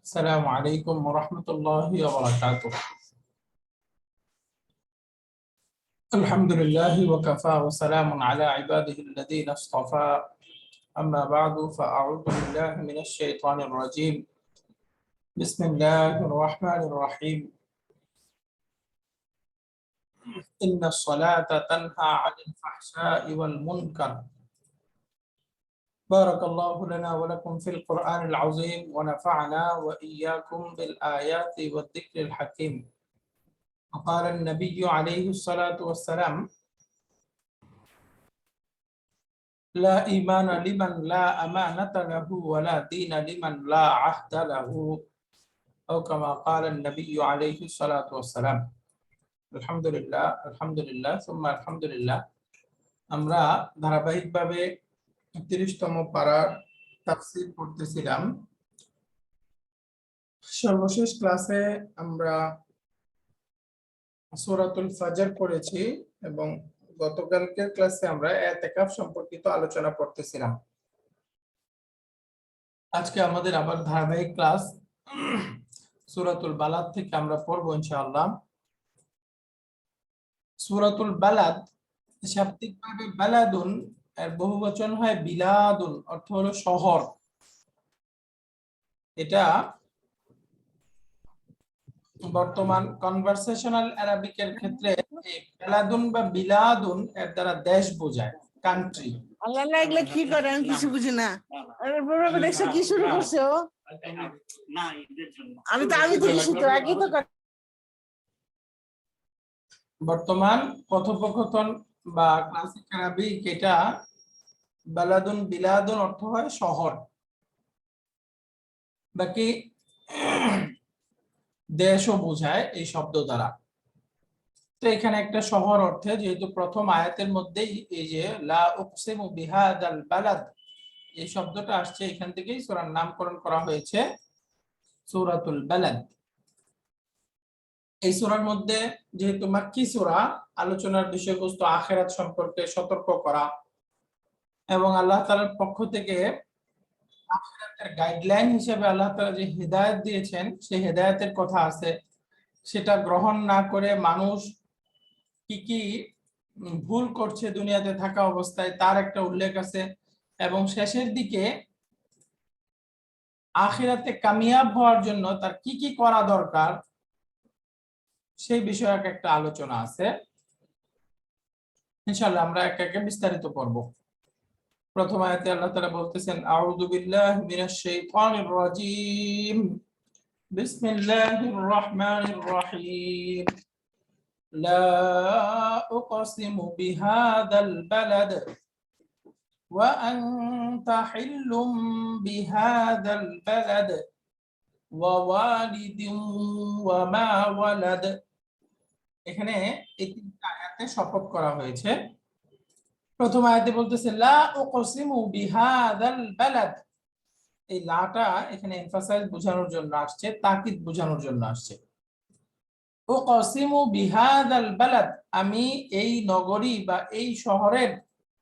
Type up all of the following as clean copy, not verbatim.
السلام عليكم ورحمة الله وبركاته. الحمد لله وكفى وسلام على عباده الذين اصطفى. أما بعد فأعوذ بالله من الشيطان الرجيم. بسم الله الرحمن الرحيم. إن الصلاة تنهى عن الفحشاء والمنكر. بارك الله لنا ولكم في القرآن العظيم ونفعنا وإياكم بالآيات والذكر الحكيم. وقال النبي عليه الصلاة والسلام: لا إيمان لمن لا أمانة له ولا دين لمن لا عهد له أو كما قال النبي عليه الصلاة والسلام. আলহামদুলিল্লাহ ثم আলহামদুলিল্লাহ আমরা ধারাবাহিকভাবে ৩০তম পারার তাফসীর পড়তেছিলাম। সর্বশেষ ক্লাসে আমরা সূরাতুল ফাজর পড়েছি এবং গতকালকের ক্লাসে আমরা ইতিকাফ সম্পর্কিত আলোচনা করতেছিলাম। আজকে আমাদের আবার ধারাবাহিক ক্লাস সূরাতুল বালাদ থেকে আমরা পড়ব ইনশাআল্লাহ। সূরাতুল বালাদ শাব্দিকভাবে বালাদুন এর বহুবচন হয় বিলাদুন, অর্থ হলো শহর। এটা বর্তমান কনভারসেশনাল আরবিকের ক্ষেত্রে বালাদুন বা বিলাদুন এর দ্বারা দেশ বোঝায়, কান্ট্রি। আল্লাহ এগুলা কি করে আমি কিছু বুঝি না। আরে বড় দেখছো কি শুরু করছো? আমি তো কিছু তো আগে তো বর্তমান কথোপকথন বা ক্লাসিক আরবিক এটা বালাদুন বিলাদুন অর্থ হয় শহর, বাকি দেশও বোঝায় এই শব্দ দ্বারা। তো এখানে একটা শহর অর্থে, যেহেতু প্রথম আয়াতের মধ্যেই এই যে লা উকসিমু বিহাদাল বালাদ এই শব্দটা আসছে, এখান থেকেই সূরার নামকরণ করা হয়েছে সূরাতুল বালাদ। এই সূরার মধ্যে যেহেতু মাক্কি সূরা, আলোচনার বিষয়বস্তু আখিরাত সম্পর্কে সতর্ক করা এবং আল্লাহ তাআলার পক্ষ থেকে আখিরাতের গাইডলাইন হিসেবে আল্লাহ তাআলা যে হিদায়াত দিয়েছেন সেই হিদায়াতের কথা আছে। সেটা গ্রহণ না করে মানুষ কি কি ভুল করছে দুনিয়াতে থাকা অবস্থায় তার একটা উল্লেখ আছে, এবং শেষের দিকে আখিরাতে কামিয়াব হওয়ার জন্য তার কি কি করা দরকার সেই বিষয়ক একটা আলোচনা আছে। ইনশাআল্লাহ আমরা একে একে বিস্তারিত পড়ব। প্রথম আয়াতে আল্লাহ তাআলা বলতেছেন, আউযু বিল্লাহি মিনাশ শাইতানির রাজীম, বিসমিল্লাহির রহমানির রহিম, লা উকসিমু বিহাদাল বালাদ ওয়া আনতা হিল্লুম বিহাদাল বালাদ ওয়া ওয়ালিদিন ওয়া মা ওয়ালাদ। এখানে এই তিনটা আয়াতে শপথ করা হয়েছে। প্রথম আয়াতে বলতেছে লা উকসিমু বিহাদাল বালাদ, এই লাটা এখানে এমফাসাইজ বোঝানোর জন্য আসছে, তাকিদ বোঝানোর জন্য আসছে। উকসিমু বিহাদাল বালাদ, আমি এই নগরী বা এই শহরের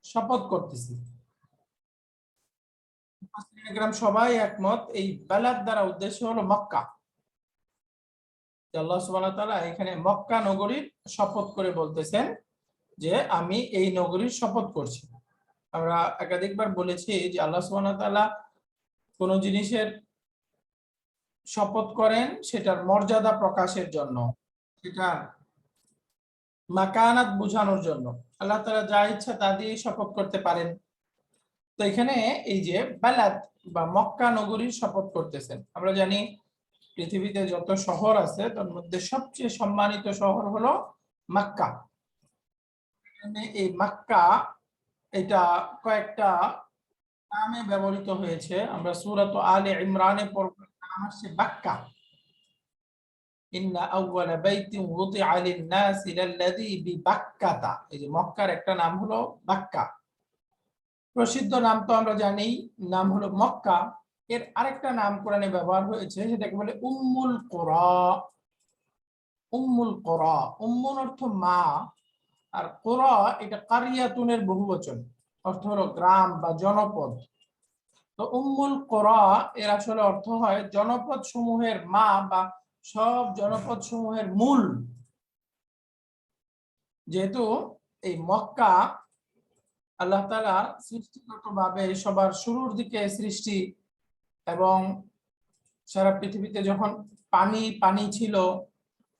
শপথ করতেছি। মুফাসসিরিন সবাই একমত এই বালাদ দ্বারা উদ্দেশ্য হলো মক্কা। আল্লাহ সুবহানাহু ওয়া তাআলা এখানে মক্কা নগরীর শপথ করে বলতেছেন যে আমি এই নগরীর শপথ করছি। আমরা একাধিকবার বলেছি যে আল্লাহ সুবহানাহু ওয়া তাআলা কোন জিনিসের শপথ করেন সেটার মর্যাদা প্রকাশের জন্য, সেটা মাকানাত বোঝানোর জন্য। আল্লাহ তাআলা যা ইচ্ছা তা দিয়ে শপথ করতে পারেন। তো এখানে এই যে বালাদ বা মক্কা নগরীর শপথ করতেছেন। আমরা জানি পৃথিবীতে যত শহর আছে তার মধ্যে সবচেয়ে সম্মানিত শহর হলো মক্কা। এই মক্কা এটা কয়েকটা নামে ব্যবহৃত হয়েছে। আমরা সূরাত আলে ইমরানে পড়ব, নাম আসছে বাক্কা। ইন্না আউওয়ালা বাইতিন ওয়ুদিআ লিন-নাসি লাল্লাযী বিবাক্কাতা, এই যে মক্কার একটা নাম হলো বাক্কা। প্রসিদ্ধ নাম তো আমরা জানি, নাম হলো মক্কা। এর আরেকটা নাম কোরআনে ব্যবহার হয়েছে, সেটাকে বলে উম্মুল কুরা। উম্মুল কুরা, উম্মুন অর্থ মা, আর কুরা এটা কারিয়াতুনের বহুবচন, অর্থ হলো গ্রাম বা জনপদ। তো উম্মুল কোরা এর আসলে অর্থ হয় জনপদ সমূহের মা বা সব জনপদ সমূহের মূল। যেহেতু এই মক্কা আল্লাহ তাআলা সৃষ্টিগতভাবে সবার শুরুর দিকে সৃষ্টি, এবং সারা পৃথিবীতে যখন পানি পানি ছিল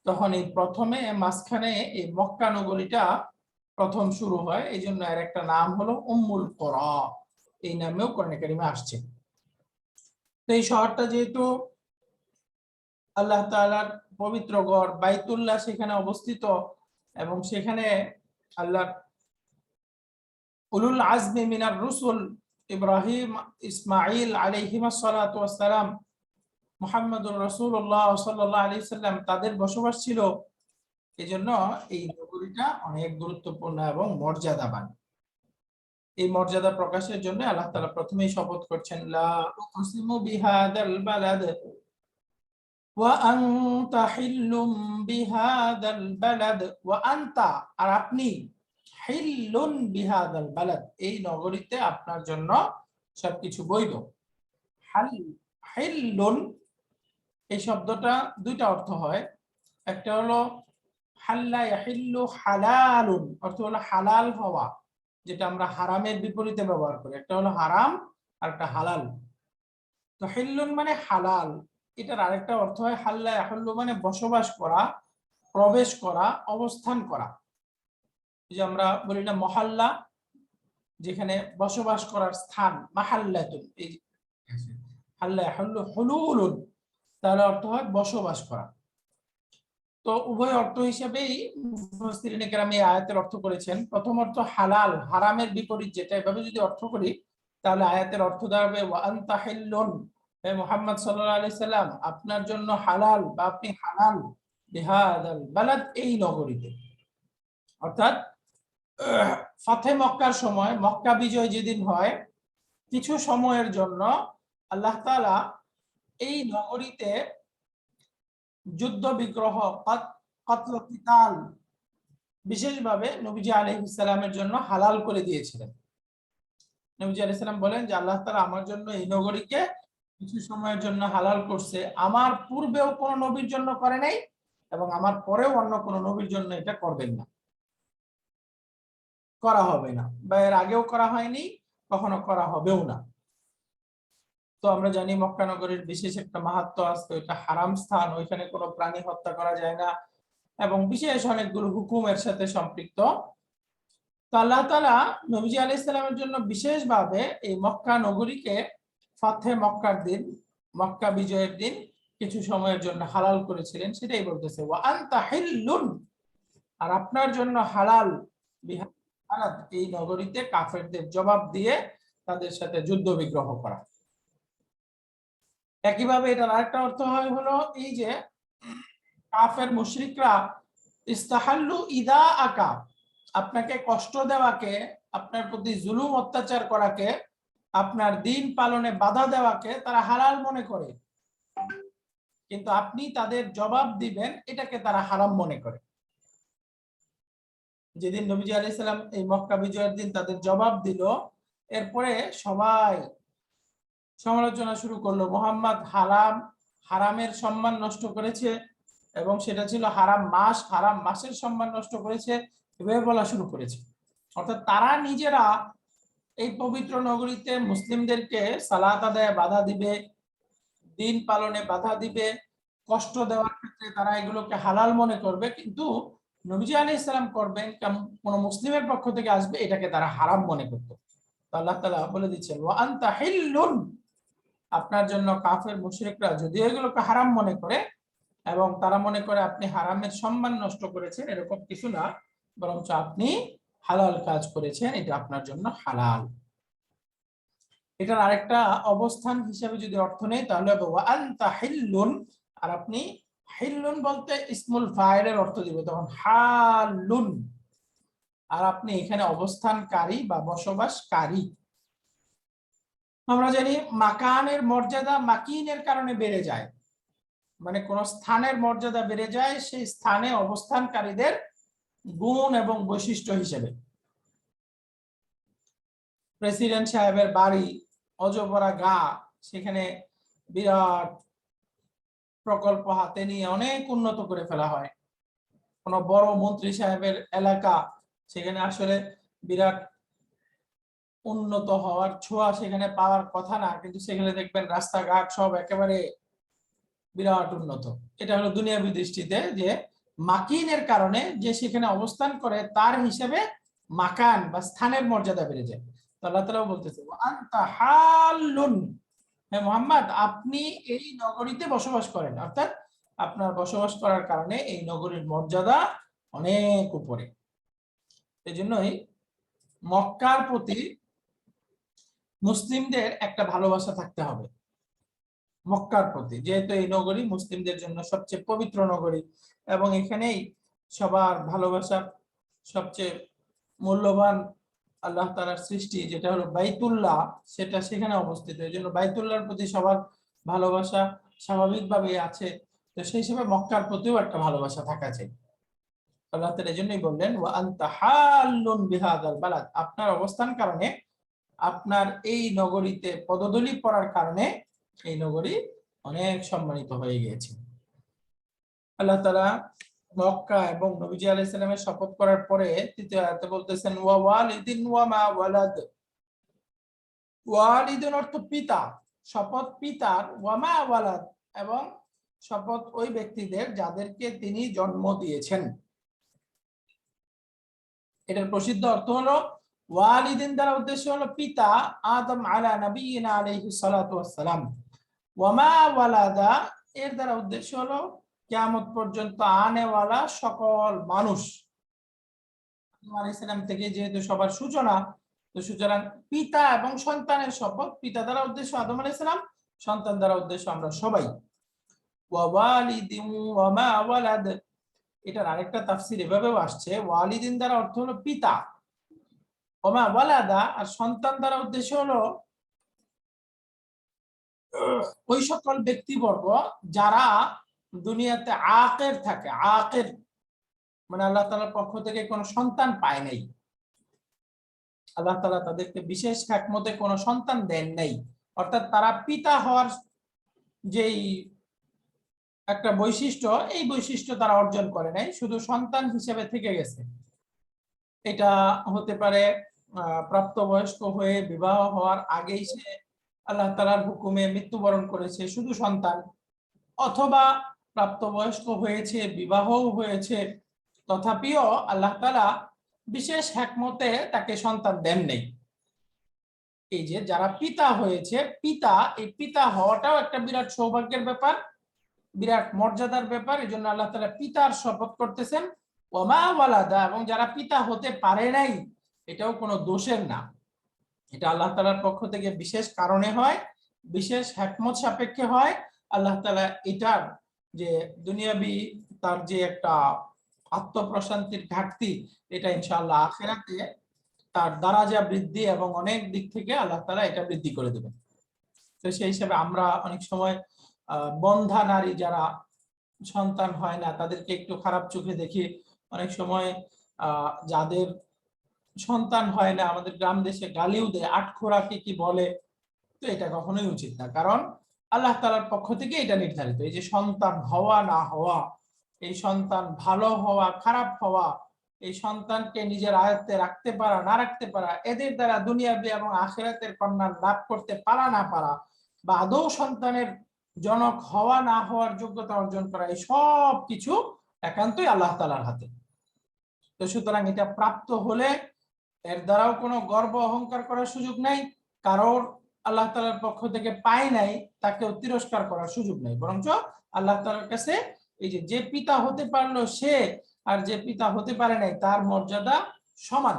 তখন এই প্রথমে মাঝখানে এই মক্কা নগরীটা প্রথম শুরু হয়, এই জন্য এর একটা নাম হলো উম্মুল কোরা, এই নামেও কোরআনে কারিমে আসছে। তো এই শহরটা যেহেতু আল্লাহ তাআলার পবিত্র ঘর বাইতুল্লাহ সেখানে অবস্থিত, এবং সেখানে আল্লাহ উলুল আজমি মিনার রুসুল ইব্রাহিম ইসমাঈল আলাইহিমা সালাতু ওয়াস সালাম মুহাম্মদুর রাসূলুল্লাহ সাল্লাল্লাহু আলাইহি সাল্লাম তাদের বসবাস ছিল। এজন্য এই নগরীটা অনেক গুরুত্বপূর্ণ এবং মর্যাদাবান। এই মর্যাদা প্রকাশের জন্য আল্লাহ তাআলা প্রথমেই শপথ করছেন লা উকসিমু বিহাদাল বালাদ ওয়া আনতা হিল্লুম বিহাদাল বালাদ ওয়া আনতা, আর আপনি হিল্লুন বিহাদাল বালাদ, এই নগরীতে আপনার জন্য সবকিছু বৈধ। হাল হিল্লুন এই শব্দটা দুইটা অর্থ হয়, একটা হলো হাল্লা ইয়াহিল্লু হালালুন, অর্থ হলো হালাল হওয়া, যেটা আমরা হারামের বিপরীতে ব্যবহার করি, একটা হলো হারাম আর একটা হালাল। তো হিল্লুন মানে হালাল, এটার আরেকটা অর্থ হয় হাল্লা ইয়াহিল্লু মানে বসবাস করা, প্রবেশ করা, অবস্থান করা। যে আমরা বলি না মহল্লা, যেখানে বসবাস করার স্থান, মাহাল্লাতুন, এই হাল্লা ইয়াহিল্লু হুলুলুন, তার অর্থ হয় বসবাস করা। তো উভয় অর্থ হিসেবেই মুফাসসিরিনে কেরাম এই আয়াতের অর্থ করেছেন। প্রথম অর্থ হালাল, হারামের বিপরীত, যেটা এভাবে যদি অর্থ করি তাহলে আয়াতের অর্থ দাঁড়াবে ওয়া আনতা হিল্লুন, হে মুহাম্মদ সাল্লাল্লাহু আলাইহি সাল্লাম আপনার জন্য হালাল বা আপনি হালাল বিহাদাল বালাদ, এই নগরীতে। অর্থাৎ ফাতে মক্কার সময়, মক্কা বিজয় যেদিন হয় কিছু সময়ের জন্য আল্লাহ তাআলা এই নগরীতে যুদ্ধ বিগ্রহ কতল কিতাল বিশেষভাবে নবীজি আলাইহিস সালামের জন্য হালাল করে দিয়েছিলেন। নবীজি আলাইহিস সালাম বলেন যে আল্লাহ তাআলা আমার জন্য এই নগরীকে কিছু সময়ের জন্য হালাল করছে, আমার পূর্বেও কোনো নবীর জন্য করে নাই এবং আমার পরেও অন্য কোনো নবীর জন্য এটা করবেন না, করা হবে না, বা এর আগেও করা হয়নি, কখনো করা হবেও না। তো আমরা জানি মক্কা নগরীর বিশেষ একটা মাহাত্ম্য আছে, এটা হারাম স্থান, ওইখানে কোনো প্রাণী হত্যা করা যায় না, এবং বিশেষ অনেকগুলো হুকুমের সাথে সম্পৃক্ত। তো আল্লাহ তাআলা নবীজি আলাইহিস সালামের জন্য বিশেষভাবে এই মক্কা নগরীকে ফাতহে মক্কার দিন, মক্কা বিজয়ের দিন কিছু সময়ের জন্য হালাল করেছিলেন, সেটাই বলতেছে ওয়া আনতা হিল্লুন, আর আপনার জন্য হালাল বিহাদাল, এই নগরীতে কাফেরদের জবাব দিয়ে তাদের সাথে যুদ্ধ বিগ্রহ করা। একইভাবে এটার আরেকটা অর্থ হয় হলো এই যে কাফের মুশরিকরা ইস্তাহাল্লু ইদা আকা, আপনাকে কষ্ট দেওয়াকে, আপনার প্রতি জুলুম অত্যাচার করাকে, আপনার দিন পালনে বাধা দেওয়াকে তারা হালাল মনে করে, কিন্তু আপনি তাদের জবাব দিবেন এটাকে তারা হারাম মনে করে। যেদিন নবীজি আলাইহিস সালাম এই মক্কা বিজয়ের দিন তাদের জবাব দিল, এরপরে সবাই সমালোচনা শুরু করলো, মুহাম্মদ হারামের সম্মান নষ্ট করেছে, এবং সেটা ছিল হারাম মাস, হারাম মাসের সম্মান নষ্ট করেছে, এভাবে বলা শুরু করেছে। অর্থাৎ তারা নিজেরা এই পবিত্র নগরীতে মুসলিমদেরকে সালাত আদায়ে বাধা দিবে, দিন পালনে বাধা দিবে, কষ্ট দেওয়ার ক্ষেত্রে তারা এগুলোকে হালাল মনে করবে, কিন্তু নবীজি আলাইহিস সালাম করবেন, কোন মুসলিমের পক্ষ থেকে আসবে, এটাকে তারা হারাম মনে করত। তো আল্লাহ তাআলা বলে দিচ্ছেন ওয়া আনতা হিল্লুন, আপনার জন্য কাফের মুশরিকরা যদি এগুলোকে হারাম মনে করে এবং তারা মনে করে আপনি হারামের সম্মান নষ্ট করেছেন, এরকম কিছু না, বরঞ্চ আপনি হালাল কাজ করেছেন, এটা আপনার জন্য হালাল। এটার আরেকটা অবস্থান হিসেবে যদি অর্থ নেই তাহলে ওয়া আনতা হিল্লুন, আর আপনি হিল্লুন বলতে ইসমুল ফাইলের অর্থ দিব তখন হালুন, আর আপনি এখানে অবস্থানকারী বা বসবাসকারী। আমরা জানি মাকানের মর্যাদা মাকিনের কারণে বেড়ে যায়, মানে কোন স্থানের মর্যাদা বেড়ে যায় সেই স্থানে অবস্থানকারীদের গুণ এবং বৈশিষ্ট্য হিসেবে। প্রেসিডেন্ট সাহেবের বাড়ি অজপরা গা, সেখানে বিরাট প্রকল্প হাতে নিয়ে অনেক উন্নত করে ফেলা হয়। কোন বড় মন্ত্রী সাহেবের এলাকা, সেখানে আসলে বিরাট উন্নত হওয়ার ছোঁয়া সেখানে পাওয়ার কথা না, কিন্তু সেখানে দেখবেন রাস্তাঘাট সব একেবারে বিরাট উন্নত। এটা হলো দুনিয়াবি দৃষ্টিতে যে মাকিনের কারণে যে সেখানে অবস্থান করে তার হিসেবে মাকান বা স্থানের মর্যাদা বেড়ে যায়। তো আল্লাহ তাআলা বলতেছে আনতা হাল্লুন, হে মুহাম্মদ আপনি এই নগরীতে বসবাস করেন, অর্থাৎ আপনার বসবাস করার কারণে এই নগরীর মর্যাদা অনেক উপরে। এজন্যই মক্কার প্রতি মুসলিমদের একটা ভালোবাসা থাকতে হবে। মক্কার প্রতি, যেহেতু এই নগরী মুসলিমদের জন্য সবচেয়ে পবিত্র নগরী এবং এখানেই সবার ভালোবাসা সবচেয়ে মূল্যবান আল্লাহ তাআলার সৃষ্টি যেটা হলো বাইতুল্লাহ, সেটা সেখানে অবস্থিত। এই জন্য বাইতুল্লাহর প্রতি সবার ভালোবাসা স্বাভাবিকভাবেই আছে। তো সেই হিসেবে মক্কার প্রতিও একটা ভালোবাসা থাকা চাই। আল্লাহ তাআলা এই জন্যই বললেন ওয়া আনতা হাল্লুন বিহাদাল বালাদ, আপনার অবস্থান কারণে, আপনার এই নগরীতে পদধূলি পড়ার কারণে এই নগরী অনেক সম্মানিত হয়ে গিয়েছে। আল্লাহ তাআলা মক্কা এবং নবীজি আলাইহিস সালামের শপথ করার পরে তৃতীয় আয়াতে বলতেছেন ওয়া ওয়ালিদিন ওয়া মা ওয়ালাদ। ওয়ালিদুন অর্থ পিতা, শপথ পিতার, ওয়া মা ওয়ালাদ এবং শপথ ওই ব্যক্তিদের যাদেরকে তিনি জন্ম দিয়েছেন। এটার প্রসিদ্ধ অর্থ হলো ওয়ালিদিন দ্বারা উদ্দেশ্য হলো পিতা আদম আলা নবিয়িনা আলাইহিস সালাতু ওয়াস সালাম, ওয়া মা ওয়ালাদা এর দ্বারা উদ্দেশ্য হলো কিয়ামত পর্যন্ত আনেওয়ালা সকল মানুষ। আদম আলাইহিস সালাম থেকে যেহেতু সবার সূচনা, তো সুতরাং পিতা এবং সন্তানের শপথ, পিতা দ্বারা উদ্দেশ্য আদম আলাইহিস সালাম, সন্তান দ্বারা উদ্দেশ্য আমরা সবাই। ওয়া ওয়ালিদিন ওয়া মা ওয়ালাদ, এটার আরেকটা তাফসীর এভাবেও আসছে, ওয়ালিদিন দ্বারা অর্থ হলো পিতা, ওয়া মা ওয়ালাদা আর সন্তান দ্বারা উদ্দেশ্য হলো ওই সকল ব্যক্তিবর্গ যারা দুনিয়াতে আকের থাকে। আকের মানে আল্লাহ তাআলার পক্ষ থেকে কোনো সন্তান পায় নাই, আল্লাহ তাআলা তাদেরকে বিশেষ হিকমতে কোনো সন্তান দেন নাই, অর্থাৎ তারা পিতা হওয়ার যেই একটা বৈশিষ্ট্য, এই বৈশিষ্ট্য তারা অর্জন করে নাই, শুধু সন্তান হিসেবে থেকে গেছে। এটা হতে পারে প্রাপ্তবয়স্ক হয়ে বিবাহ হওয়ার আগেই সে আল্লাহ তাআলার হুকুমে মৃত্যুবরণ করেছে, শুধু সন্তান, অথবা প্রাপ্তবয়স্ক হয়েছে, বিবাহও হয়েছে, তথাপিও আল্লাহ তাআলা বিশেষ হিকমতে তাকে সন্তান দেন নাই। এই যে যারা পিতা হয়েছে, পিতা, এই পিতা হওয়াটাও একটা বিরাট সৌভাগ্যের ব্যাপার, বিরাট মর্যাদার ব্যাপার। এই জন্য আল্লাহ তাআলা পিতার শপথ করতেছেন ওয়া মা ওয়ালাদা, এবং যারা পিতা হতে পারে নাই এটাও কোনো দোষের না, এটা আল্লাহ তাআলার পক্ষ থেকে বিশেষ কারণে হয়, বিশেষ হিকমত সাপেক্ষে হয়। আল্লাহ তাআলা এটার যে দুনিয়াবি তার যে একটা আত্মপ্রশান্তির ঘাটতি, এটা ইনশাআল্লাহ আখিরাতে তার দারাজা বৃদ্ধি এবং অনেক দিক থেকে আল্লাহ তাআলা এটা বৃদ্ধি করে দেবেন। তো সেই হিসাবে আমরা অনেক সময় বন্ধা নারী যারা সন্তান হয় না তাদেরকে একটু খারাপ চোখে দেখি। অনেক সময় যাদের সন্তান হয় না আমাদের গ্রাম দেশে গালিও দেয়, আটখোরাকে কি বলে। তো এটা কখনোই উচিত না, কারণ আল্লাহ তাআলার পক্ষ থেকে এটা নির্ধারিত। এই যে সন্তান হওয়া না হওয়া, এই সন্তান ভালো হওয়া খারাপ হওয়া, এই সন্তানকে নিজের আয়ত্তে রাখতে পারা না রাখতে পারা, এদের দ্বারা দুনিয়াবি এবং আখিরাতের কল্যাণ লাভ করতে পারা না পারা, বা আদৌ সন্তানের জনক হওয়া না হওয়ার যোগ্যতা অর্জন করা, এই সব কিছু একান্তই আল্লাহ তাআলার হাতে। তো সুতরাং এটা প্রাপ্ত হলে এর দ্বারাও কোনো গর্ব অহংকার করার সুযোগ নাই, কারোর আল্লাহ তাআলার পক্ষ থেকে পায় নাই তাকেও তিরস্কার করার সুযোগ নাই, বরঞ্চ আল্লাহ তাআলার কাছে এই যে পিতা হতে পারলো সে আর যে পিতা হতে পারে নাই তার মর্যাদা সমান,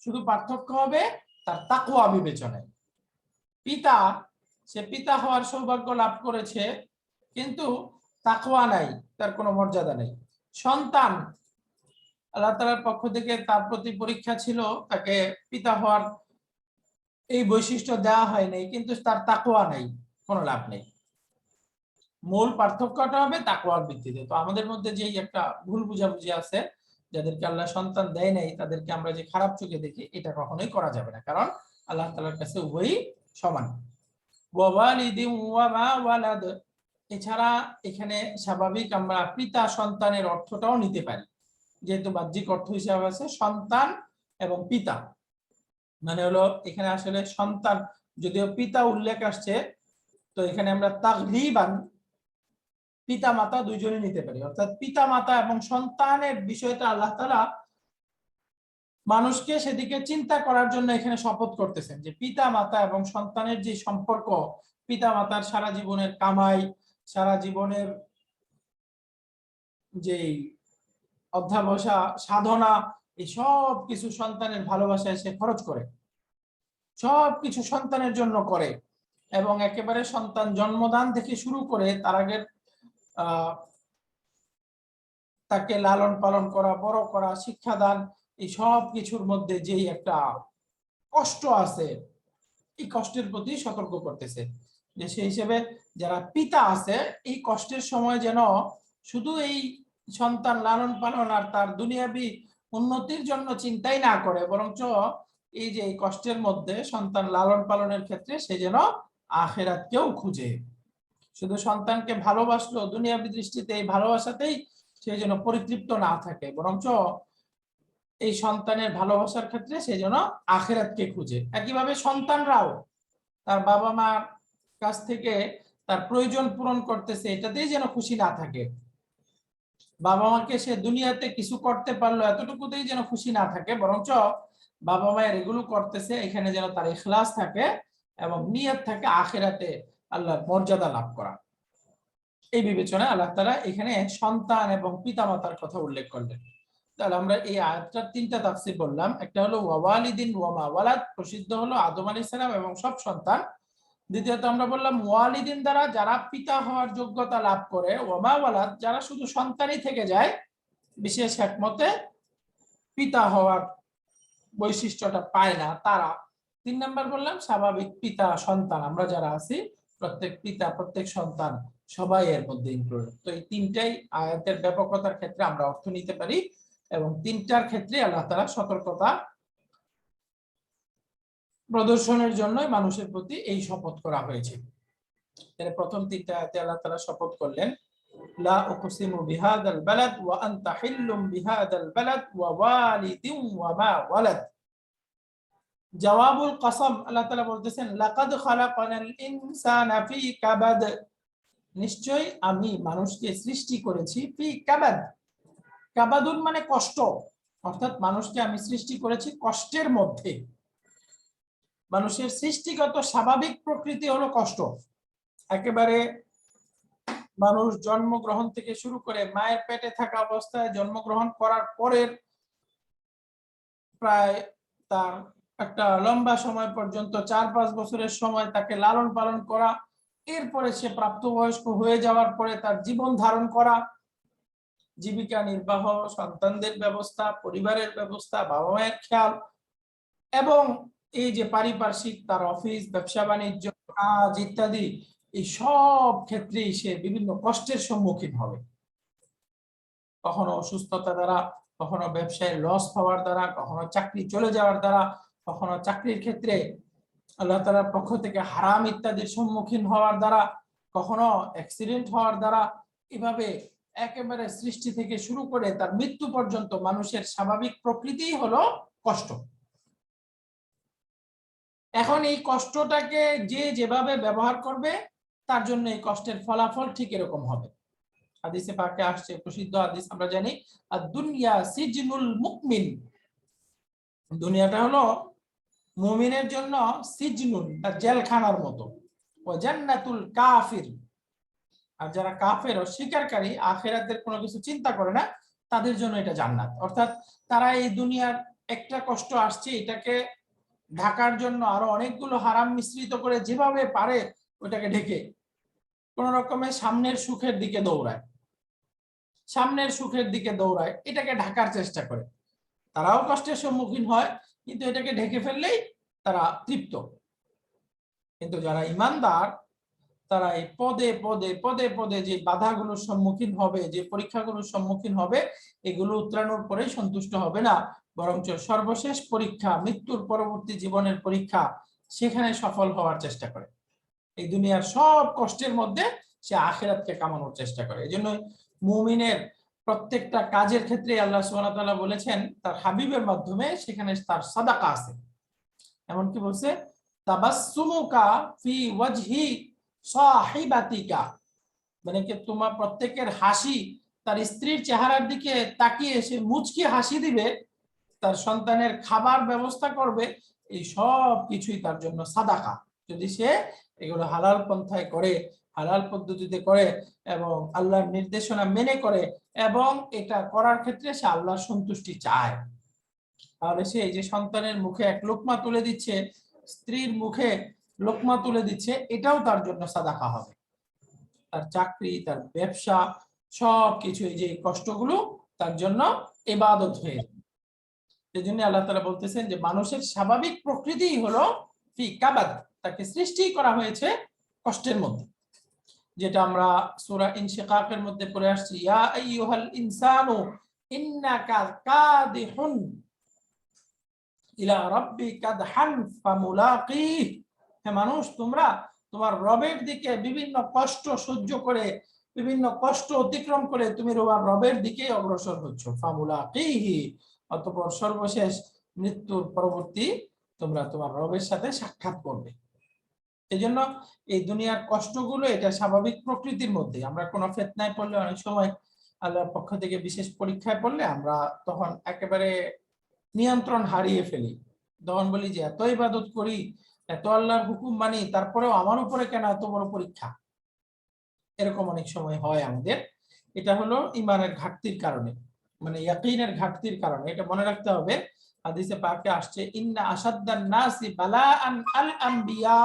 শুধু পার্থক্য হবে তার তাকওয়া বিবেচনায়। পিতা, সে পিতা হওয়ার সৌভাগ্য লাভ করেছে কিন্তু তাকওয়া নাই, তার কোনো মর্যাদা নেই। সন্তান, আল্লাহ তাআলার পক্ষ থেকে তার প্রতি পরীক্ষা ছিল, তাকে পিতা হওয়ার এই বৈশিষ্ট্য দেওয়া হয় নাই, কিন্তু তার তাকওয়া নাই, কোনো লাভ নেই। মূল পার্থক্যটা হবে তাকওয়ার ভিত্তিতে। তো আমাদের মধ্যে যেই একটা ভুল বুঝাবুঝি আছে, যাদেরকে আল্লাহ সন্তান দেয় নাই তাদেরকে আমরা যে খারাপ চোখে দেখি, এটা কখনোই করা যাবে না, কারণ আল্লাহ তাআলার কাছে উভয়ই সমান। ওয়া ওয়ালিদিন ওয়া মা ওয়ালাদ, এছাড়া এখানে স্বাভাবিক আমরা পিতা সন্তানের অর্থটাও নিতে পারি, যেহেতু বাহ্যিক অর্থ হিসাবে আছে সন্তান এবং পিতা, মানে হলো এখানে আসলে সন্তান যদিও পিতা উল্লেখ আসছে, তো এখানে আমরা তাগরিবান পিতা মাতা দুইজনই নিতে পারি, অর্থাৎ পিতা মাতা এবং সন্তানের বিষয়টা আল্লাহ তাআলা মানুষকে সেদিকে চিন্তা করার জন্য এখানে শপথ করতেছেন যে পিতা মাতা এবং সন্তানের যে সম্পর্ক, পিতা মাতার সারা জীবনের কামাই, সারা জীবনের যে অধ্যাবসা সাধনা, এই সব কিছু সন্তানের ভালোবাসায় সে খরচ করে, সব কিছু সন্তানের জন্য করে, এবং একেবারে সন্তান জন্মদান থেকে শুরু করে তার আগের তাকে লালন পালন করা, বড় করা, শিক্ষাদান, এই সব কিছুর মধ্যে যেই একটা কষ্ট আছে, এই কষ্টের প্রতি সতর্ক করতেছে যে সেই হিসেবে যারা পিতা আছে এই কষ্টের সময় যেন শুধু এই সন্তান লালন পালন আর তার দুনিয়াবী উন্নতির জন্য চিন্তাই না করে, বরঞ্চ এই যে এই কষ্টের মধ্যে সন্তান লালন পালনের ক্ষেত্রে সে যেন আখিরাতকেও খুঁজে, শুধু সন্তানকে ভালোবাসলো দুনিয়াবী দৃষ্টিতে এই ভালোবাসাতেই সে যেন পরিতৃপ্ত না থাকে, বরঞ্চ এই সন্তানের ভালোবাসার ক্ষেত্রে সে যেন আখিরাতকে খুঁজে। একইভাবে সন্তানরাও তার বাবা মার কাছ থেকে তার প্রয়োজন পূরণ করতেছে এটাতেই যেন খুশি না থাকে, বাবা মাকে সে দুনিয়াতে কিছু করতে পারলো এতটুকুতেই যেন খুশি না থাকে, বরঞ্চ বাবা মায়ের এগুলো করতেছে এখানে যেন তার ইখলাস থাকে এবং নিয়ত থাকে আখিরাতে আল্লাহর মর্যাদা লাভ করা। এই বিবেচনায় আল্লাহ তাআলা এখানে সন্তান এবং পিতামাতার কথা উল্লেখ করলেন। তাহলে আমরা এই আয়াতটার তিনটা তাফসীর বললাম, একটা হলো ওয়া ওয়ালিদিন ওয়া মা ওয়ালাদ, প্রসিদ্ধ হলো আদম আলাইহিস সালাম এবং সব সন্তান। দ্বিতীয়ত আমরা বললাম ওয়ালিদিন দ্বারা যারা পিতা হওয়ার যোগ্যতা লাভ করে, ওয়া মা ওয়ালাদ যারা শুধু সন্তানই থেকে যায় বিশেষ একমতে পিতা হওয়ার বৈশিষ্ট্যটা পায় না তারা। তিন নাম্বার বললাম স্বাভাবিক পিতা সন্তান আমরা যারা আছি, প্রত্যেক পিতা প্রত্যেক সন্তান সবাই এর মধ্যে ইনক্লুডেড। তো এই তিনটাই আয়াতের ব্যাপকতার ক্ষেত্রে আমরা অর্থ নিতে পারি এবং তিনটার ক্ষেত্রে আল্লাহ তাআলা সতর্কতা প্রদর্শনের জন্য মানুষের প্রতি এই শপথ করা হয়েছে। এর প্রথম তিনটা আয়াতে আল্লাহ তাআলা শপথ করলেন লা উকসিমু বিহাদাল বালাদ ওয়া আনতা হিল্লুম বিহাদাল বালাদ ওয়া ওয়ালিদিন ওয়া মা ওয়ালাদ। জওয়াবুল কসম আল্লাহ তাআলা বলতেছেন লাকাদ খালাকানাল ইনসানা ফি কাবাদ, নিশ্চয়ই আমি মানুষকে সৃষ্টি করেছি ফি কাবাদ, কাবাদুন মানে কষ্ট, অর্থাৎ মানুষকে আমি সৃষ্টি করেছি কষ্টের মধ্যে। মানুষের সৃষ্টিগত স্বাভাবিক প্রকৃতি হলো কষ্ট, একেবারে মানুষ জন্মগ্রহণ থেকে শুরু করে মায়ের পেটে থাকা অবস্থায় জন্মগ্রহণ করার পরের প্রায় তার একটা লম্বা সময় পর্যন্ত 4-5 বছরের সময় তাকে লালন পালন করা, এরপরে সে প্রাপ্তবয়স্ক হয়ে যাওয়ার পরে তার জীবন ধারণ করা, জীবিকা নির্বাহ, সন্তানদের ব্যবস্থা, পরিবারের ব্যবস্থা, বাবা মায়ের খেয়াল, এবং এই যে পারিপার্শ্বিক তার অফিস ব্যবসা বাণিজ্য কাজ ইত্যাদি, এই সব ক্ষেত্রেই সে বিভিন্ন কষ্টের সম্মুখীন হবে, কখনো অসুস্থতা দ্বারা, কখনো ব্যবসায় লস হওয়ার দ্বারা, কখনো চাকরি চলে যাওয়ার দ্বারা, কখনো চাকরির ক্ষেত্রে আল্লাহ তাআলার পক্ষ থেকে হারাম ইত্যাদির সম্মুখীন হওয়ার দ্বারা, কখনো অ্যাক্সিডেন্ট হওয়ার দ্বারা, এভাবে একেবারে সৃষ্টি থেকে শুরু করে তার মৃত্যু পর্যন্ত মানুষের স্বাভাবিক প্রকৃতিই হলো কষ্ট। এখন এই কষ্টটাকে যে যেভাবে ব্যবহার করবে তার জন্য এই কষ্টের ফলাফল ঠিক এরকম হবে। হাদিসে পাকে আসছে, প্রসিদ্ধ হাদিস আমরা জানি আদ-দুনিয়া সিজনুল মুমিন, দুনিয়াটা হলো মুমিনের জন্য সিজনুন বা জেলখানার মতো, ওয়া জান্নাতুল কাফির, আর যারা কাফের অস্বীকারী আখিরাতের কোনো কিছু চিন্তা করে না তাদের জন্য এটা জান্নাত। অর্থাৎ তারা এই দুনিয়ার একটা কষ্ট আসছে এটাকে ঢাকার জন্য আরো অনেকগুলো হারাম মিশ্রিত করে যেভাবে পারে ওটাকে ঢেকে কোন রকমের সামনের সুখের দিকে দৌড়ায়, সামনের সুখের দিকে দৌড়ায়, এটাকে ঢাকার চেষ্টা করে, তারাও কষ্টের সম্মুখীন হয় কিন্তু এটাকে ঢেকে ফেললেই তারা তৃপ্ত। কিন্তু যারা ঈমানদার তারা এই পদে পদে পদে পদে যে বাধাগুলোর সম্মুখীন হবে, যে পরীক্ষাগুলোর সম্মুখীন হবে, এগুলো উত্তরানোর পরেই সন্তুষ্ট হবে না, বরঞ্চ সর্বশেষ পরীক্ষা মৃত্যুর পরবর্তী জীবনের পরীক্ষা, সেখানে সফল হওয়ার চেষ্টা করে। এই দুনিয়ার সব কষ্টের মধ্যে সে আখিরাতকে কামানোর চেষ্টা করে। এই জন্য মুমিনের প্রত্যেকটা কাজের ক্ষেত্রে আল্লাহ সুবহানাহু ওয়া তাআলা বলেছেন তার হাবিবের মাধ্যমে সেখানে তার সাদাকা আছে। এমনকি বলছে তাবাসসুমুকা ফি ওয়াজহি সাহিবাতিকা, মানে কি তোমার প্রত্যেকের হাসি তার স্ত্রীর চেহারার দিকে তাকিয়ে সে মুচকি হাসি দিবে, তার সন্তানের খাবার ব্যবস্থা করবে, এই সব কিছুই তার জন্য সাদাকা, যদি সে এগুলো হালাল পন্থায় করে, হালাল পদ্ধতিতে করে এবং আল্লাহর নির্দেশনা মেনে করে এবং এটা করার ক্ষেত্রে সে আল্লাহর সন্তুষ্টি চায়, তাহলে সে এই যে সন্তানের মুখে এক লোকমা তুলে দিচ্ছে, স্ত্রীর মুখে লোকমা তুলে দিচ্ছে, এটাও তার জন্য সাদাকা হবে। তার চাকরি, তার ব্যবসা, সবকিছু এই যে কষ্টগুলো তার জন্য ইবাদত হয়ে যায়। এই জন্য আল্লাহ তাআলা বলতেছেন যে মানুষের স্বাভাবিক প্রকৃতি হলো ফি কাবাদ, তাকে সৃষ্টি করা হয়েছে কষ্টের মধ্যে, যেটা আমরা সূরা ইনশিকাকের মধ্যে পড়ে আসছি, ইয়া আইয়ুহাল ইনসানু ইন্নাকা কাদিহুন ইলা রাব্বিকা কাদহান ফামুলাকিহ, হে মানুষ তোমরা তোমার রবের দিকে বিভিন্ন কষ্ট সহ্য করে, বিভিন্ন কষ্ট অতিক্রম করে তুমি তোমার রবের দিকে অগ্রসর হচ্ছ, ফামুলাকিহি, অতঃপর সর্বশেষ মৃত্যুর পরবর্তী তোমরা তোমার রবের সাথে সাক্ষাৎ করবে। এই জন্য এই দুনিয়ার কষ্টগুলো এটা স্বাভাবিক প্রকৃতির মধ্যে। আমরা কোনো ফিতনায় পড়লে, অনেক সময় আল্লাহর পক্ষ থেকে বিশেষ পরীক্ষায় পড়লে আমরা তখন একেবারে নিয়ন্ত্রণ হারিয়ে ফেলি, তখন বলি যে এত ইবাদত করি, এত আল্লাহর হুকুম মানি, তারপরেও আমার উপরে কেন এত বড় পরীক্ষা, এরকম অনেক সময় হয় আমাদের। এটা হলো ইমানের ঘাটতির কারণে, মানে ইয়াকিনের ঘাটতির কারণে। এটা মনে রাখতে হবে, হাদিসে পাকে আসছে ইন্না আসাদ্দান নাসি বালাআন আল আম্বিয়া,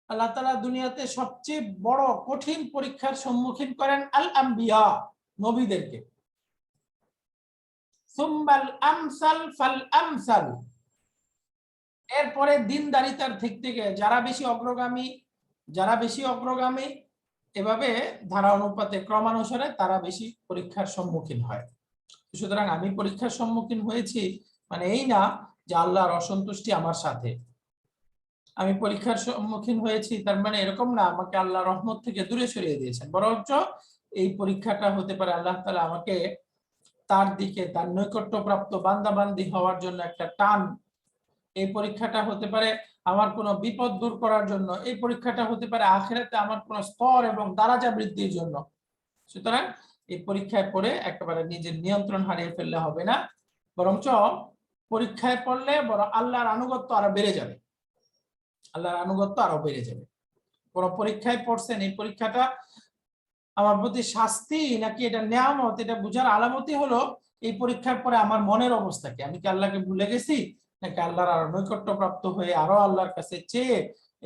আল্লাহ তাআলা দুনিয়াতে সবচেয়ে বড় কঠিন পরীক্ষার সম্মুখীন করেন আল আম্বিয়া, নবীদেরকে। সুম্মাল আমসাল ফাল আমসাল, এরপরে দিনদারিতার দিক থেকে যারা বেশি অগ্রগামী, এভাবে ধারা অনুপাতে ক্রমানুসারে তারা বেশি পরীক্ষার সম্মুখীন হয়। সুতরাং আমি পরীক্ষার সম্মুখীন হয়েছি মানে এই না যে আল্লাহর অসন্তুষ্টি আমার সাথে, আমি পরীক্ষার সম্মুখীন হয়েছি তার মানে এরকম না আমাকে আল্লাহ রহমত থেকে দূরে সরিয়ে দিয়েছেন, বরঞ্চ এই পরীক্ষাটা হতে পারে আল্লাহ তাআলা আমাকে তার দিকে, তার নৈকট্যপ্রাপ্ত বান্দাবান্দি হওয়ার জন্য একটা টান, এই পরীক্ষাটা হতে পারে আমার কোনো বিপদ দূর করার জন্য, এই পরীক্ষাটা হতে পারে আখিরাতে আমার কোনো স্তর এবং দারাজা বৃদ্ধির জন্য। সুতরাং এই পরীক্ষায় পড়ে একেবারে নিজের নিয়ন্ত্রণ হারিয়ে ফেললে হবে না, বরঞ্চ পরীক্ষায় পড়লে বড় আল্লাহর আনুগত্য আরো বেড়ে যাবে, আল্লাহর আনুগত্য আরো বেড়ে যাবে। কোনো পরীক্ষায় পড়ছেন, এই পরীক্ষাটা আমার প্রতি শাস্তি নাকি এটা নিয়ামত, এটা বুঝার আলামতই হলো এই পরীক্ষার পরে আমার মনের অবস্থা কি, আমি কি আল্লাহকে ভুলে গেছি নাকি আল্লাহর আরো নৈকট্য প্রাপ্ত হয়ে আরো আল্লাহর কাছে চেয়ে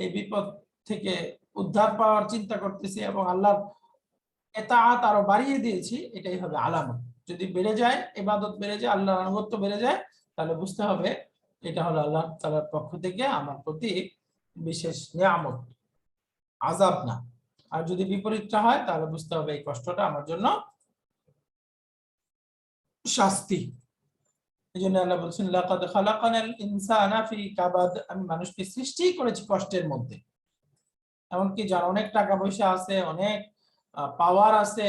এই বিপদ থেকে উদ্ধার পাওয়ার চিন্তা করতেছি এবং আল্লাহর এতাআত আরো বাড়িয়ে দিয়েছি, এটাই হবে আলামত। যদি বেড়ে যায়, ইবাদত বেড়ে যায়, আল্লাহর আনুগত্য বেড়ে যায়, তাহলে বুঝতে হবে এটা হলো আল্লাহ তাআলার পক্ষ থেকে আমার প্রতি বিশেষ নিয়ামত, আযাব না। আর যদি বিপরীতটা হয় তাহলে বুঝতে হবে এই কষ্টটা আমার জন্য শাস্তি। এই জন্য আল্লাহ বলছেন লাকাদ খালাকানাল ইনসানা ফি কাবাদ, আমি মানুষকে সৃষ্টি করেছি কষ্টের মধ্যে। এমনকি যার অনেক টাকা পয়সা আছে, অনেক পাওয়ার আছে,